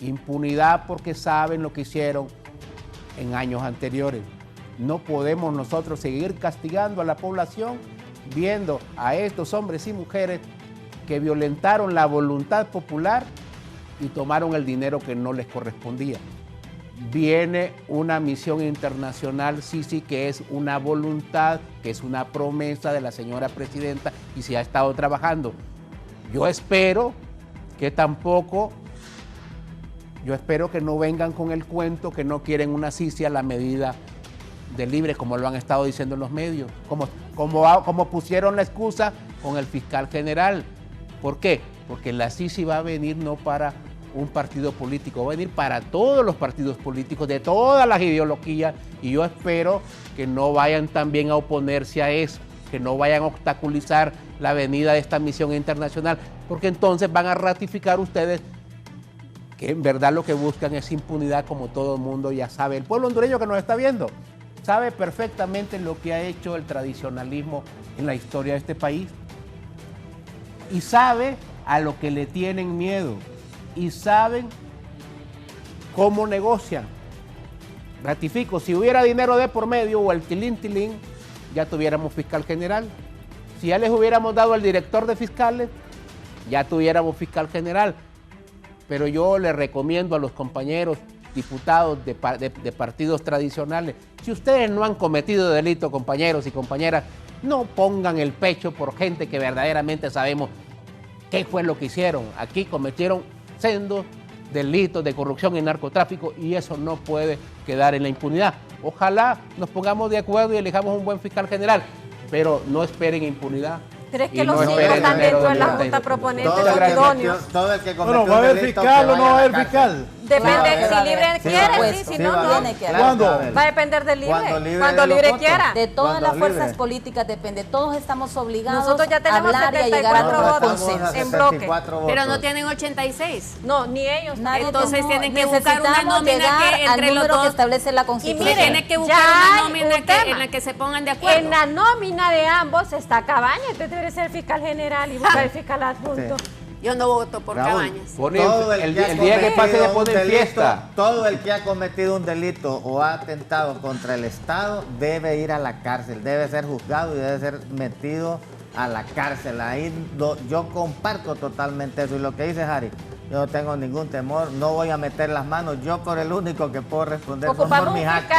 Impunidad porque saben lo que hicieron en años anteriores. No podemos nosotros seguir castigando a la población viendo a estos hombres y mujeres que violentaron la voluntad popular y tomaron el dinero que no les correspondía. Viene una misión internacional, sí, que es una voluntad, que es una promesa de la señora presidenta y se ha estado trabajando. Yo espero que no vengan con el cuento que no quieren una CICI a la medida de libre, como lo han estado diciendo en los medios, como pusieron la excusa con el fiscal general. ¿Por qué? Porque la CICI va a venir no para un partido político, va a venir para todos los partidos políticos de todas las ideologías, y yo espero que no vayan también a oponerse a eso, que no vayan a obstaculizar la venida de esta misión internacional, porque entonces van a ratificar ustedes que en verdad lo que buscan es impunidad, como todo el mundo ya sabe. El pueblo hondureño que nos está viendo sabe perfectamente lo que ha hecho el tradicionalismo en la historia de este país, y sabe a lo que le tienen miedo, y saben cómo negocian. Ratifico, si hubiera dinero de por medio o el tilín, ya tuviéramos fiscal general. Si ya les hubiéramos dado al director de fiscales, ya tuviéramos fiscal general. Pero yo les recomiendo a los compañeros diputados de partidos tradicionales, si ustedes no han cometido delito, compañeros y compañeras, no pongan el pecho por gente que verdaderamente sabemos qué fue lo que hicieron. Aquí cometieron sendos delitos de corrupción y narcotráfico, y eso no puede quedar en la impunidad. Ojalá nos pongamos de acuerdo y elijamos un buen fiscal general, pero no esperen impunidad. Pero es que los hijos están dentro de la Junta Proponente, son idóneos. Todo el que Bueno, ¿va a haber fiscal o no va a haber fiscal? Depende, si libre quiere, sí, si no, no. ¿Cuándo? Va a depender del libre, cuando libre quiera. De todas las fuerzas políticas depende, todos estamos obligados Nosotros ya a tenemos hablar y a llegar a un 74 consenso. en bloque. Pero no tienen 86. No, ni ellos. Entonces tienen que buscar una nómina que entre los número dos que establece la Y Constitución. mire, tienen que buscar una nómina en la que se pongan de acuerdo. En la nómina de ambos está Cabañas, usted debe ser fiscal general y buscar el fiscal adjunto. Yo no voto por Cabañas. Todo el día que pase de poner fiesta. Todo el que ha cometido un delito o ha atentado contra el Estado debe ir a la cárcel, debe ser juzgado y debe ser metido a la cárcel. Ahí yo comparto totalmente eso. Y lo que dice Harry, yo no tengo ningún temor, no voy a meter las manos. Yo por el único que puedo responder son por mis actos.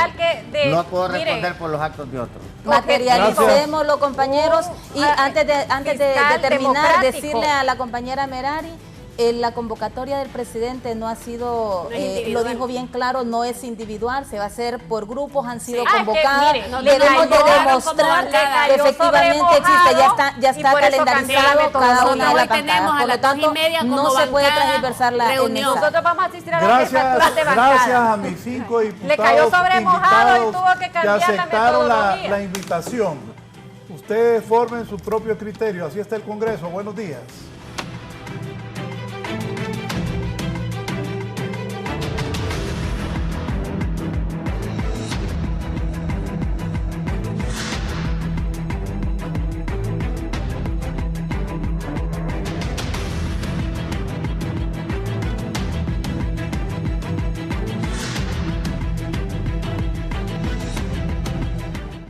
No puedo responder por los actos de otros. Materialicémoslo, compañeros, y antes de terminar, decirle a la compañera Merari, la convocatoria del presidente no ha sido, lo dijo bien claro, no es individual, se va a hacer por grupos, han sido convocados. Debemos de demostrar que efectivamente existe, ya está calendarizado cada una de las bancadas. Por lo tanto, no se puede transversar la reunión. Nosotros vamos a asistir a las capturas de bancada. Gracias a mis 5 diputados. Le cayó sobre mojado y tuvo que cambiar la aceptaron metodología. la invitación. Ustedes formen su propio criterio. Así está el Congreso. Buenos días.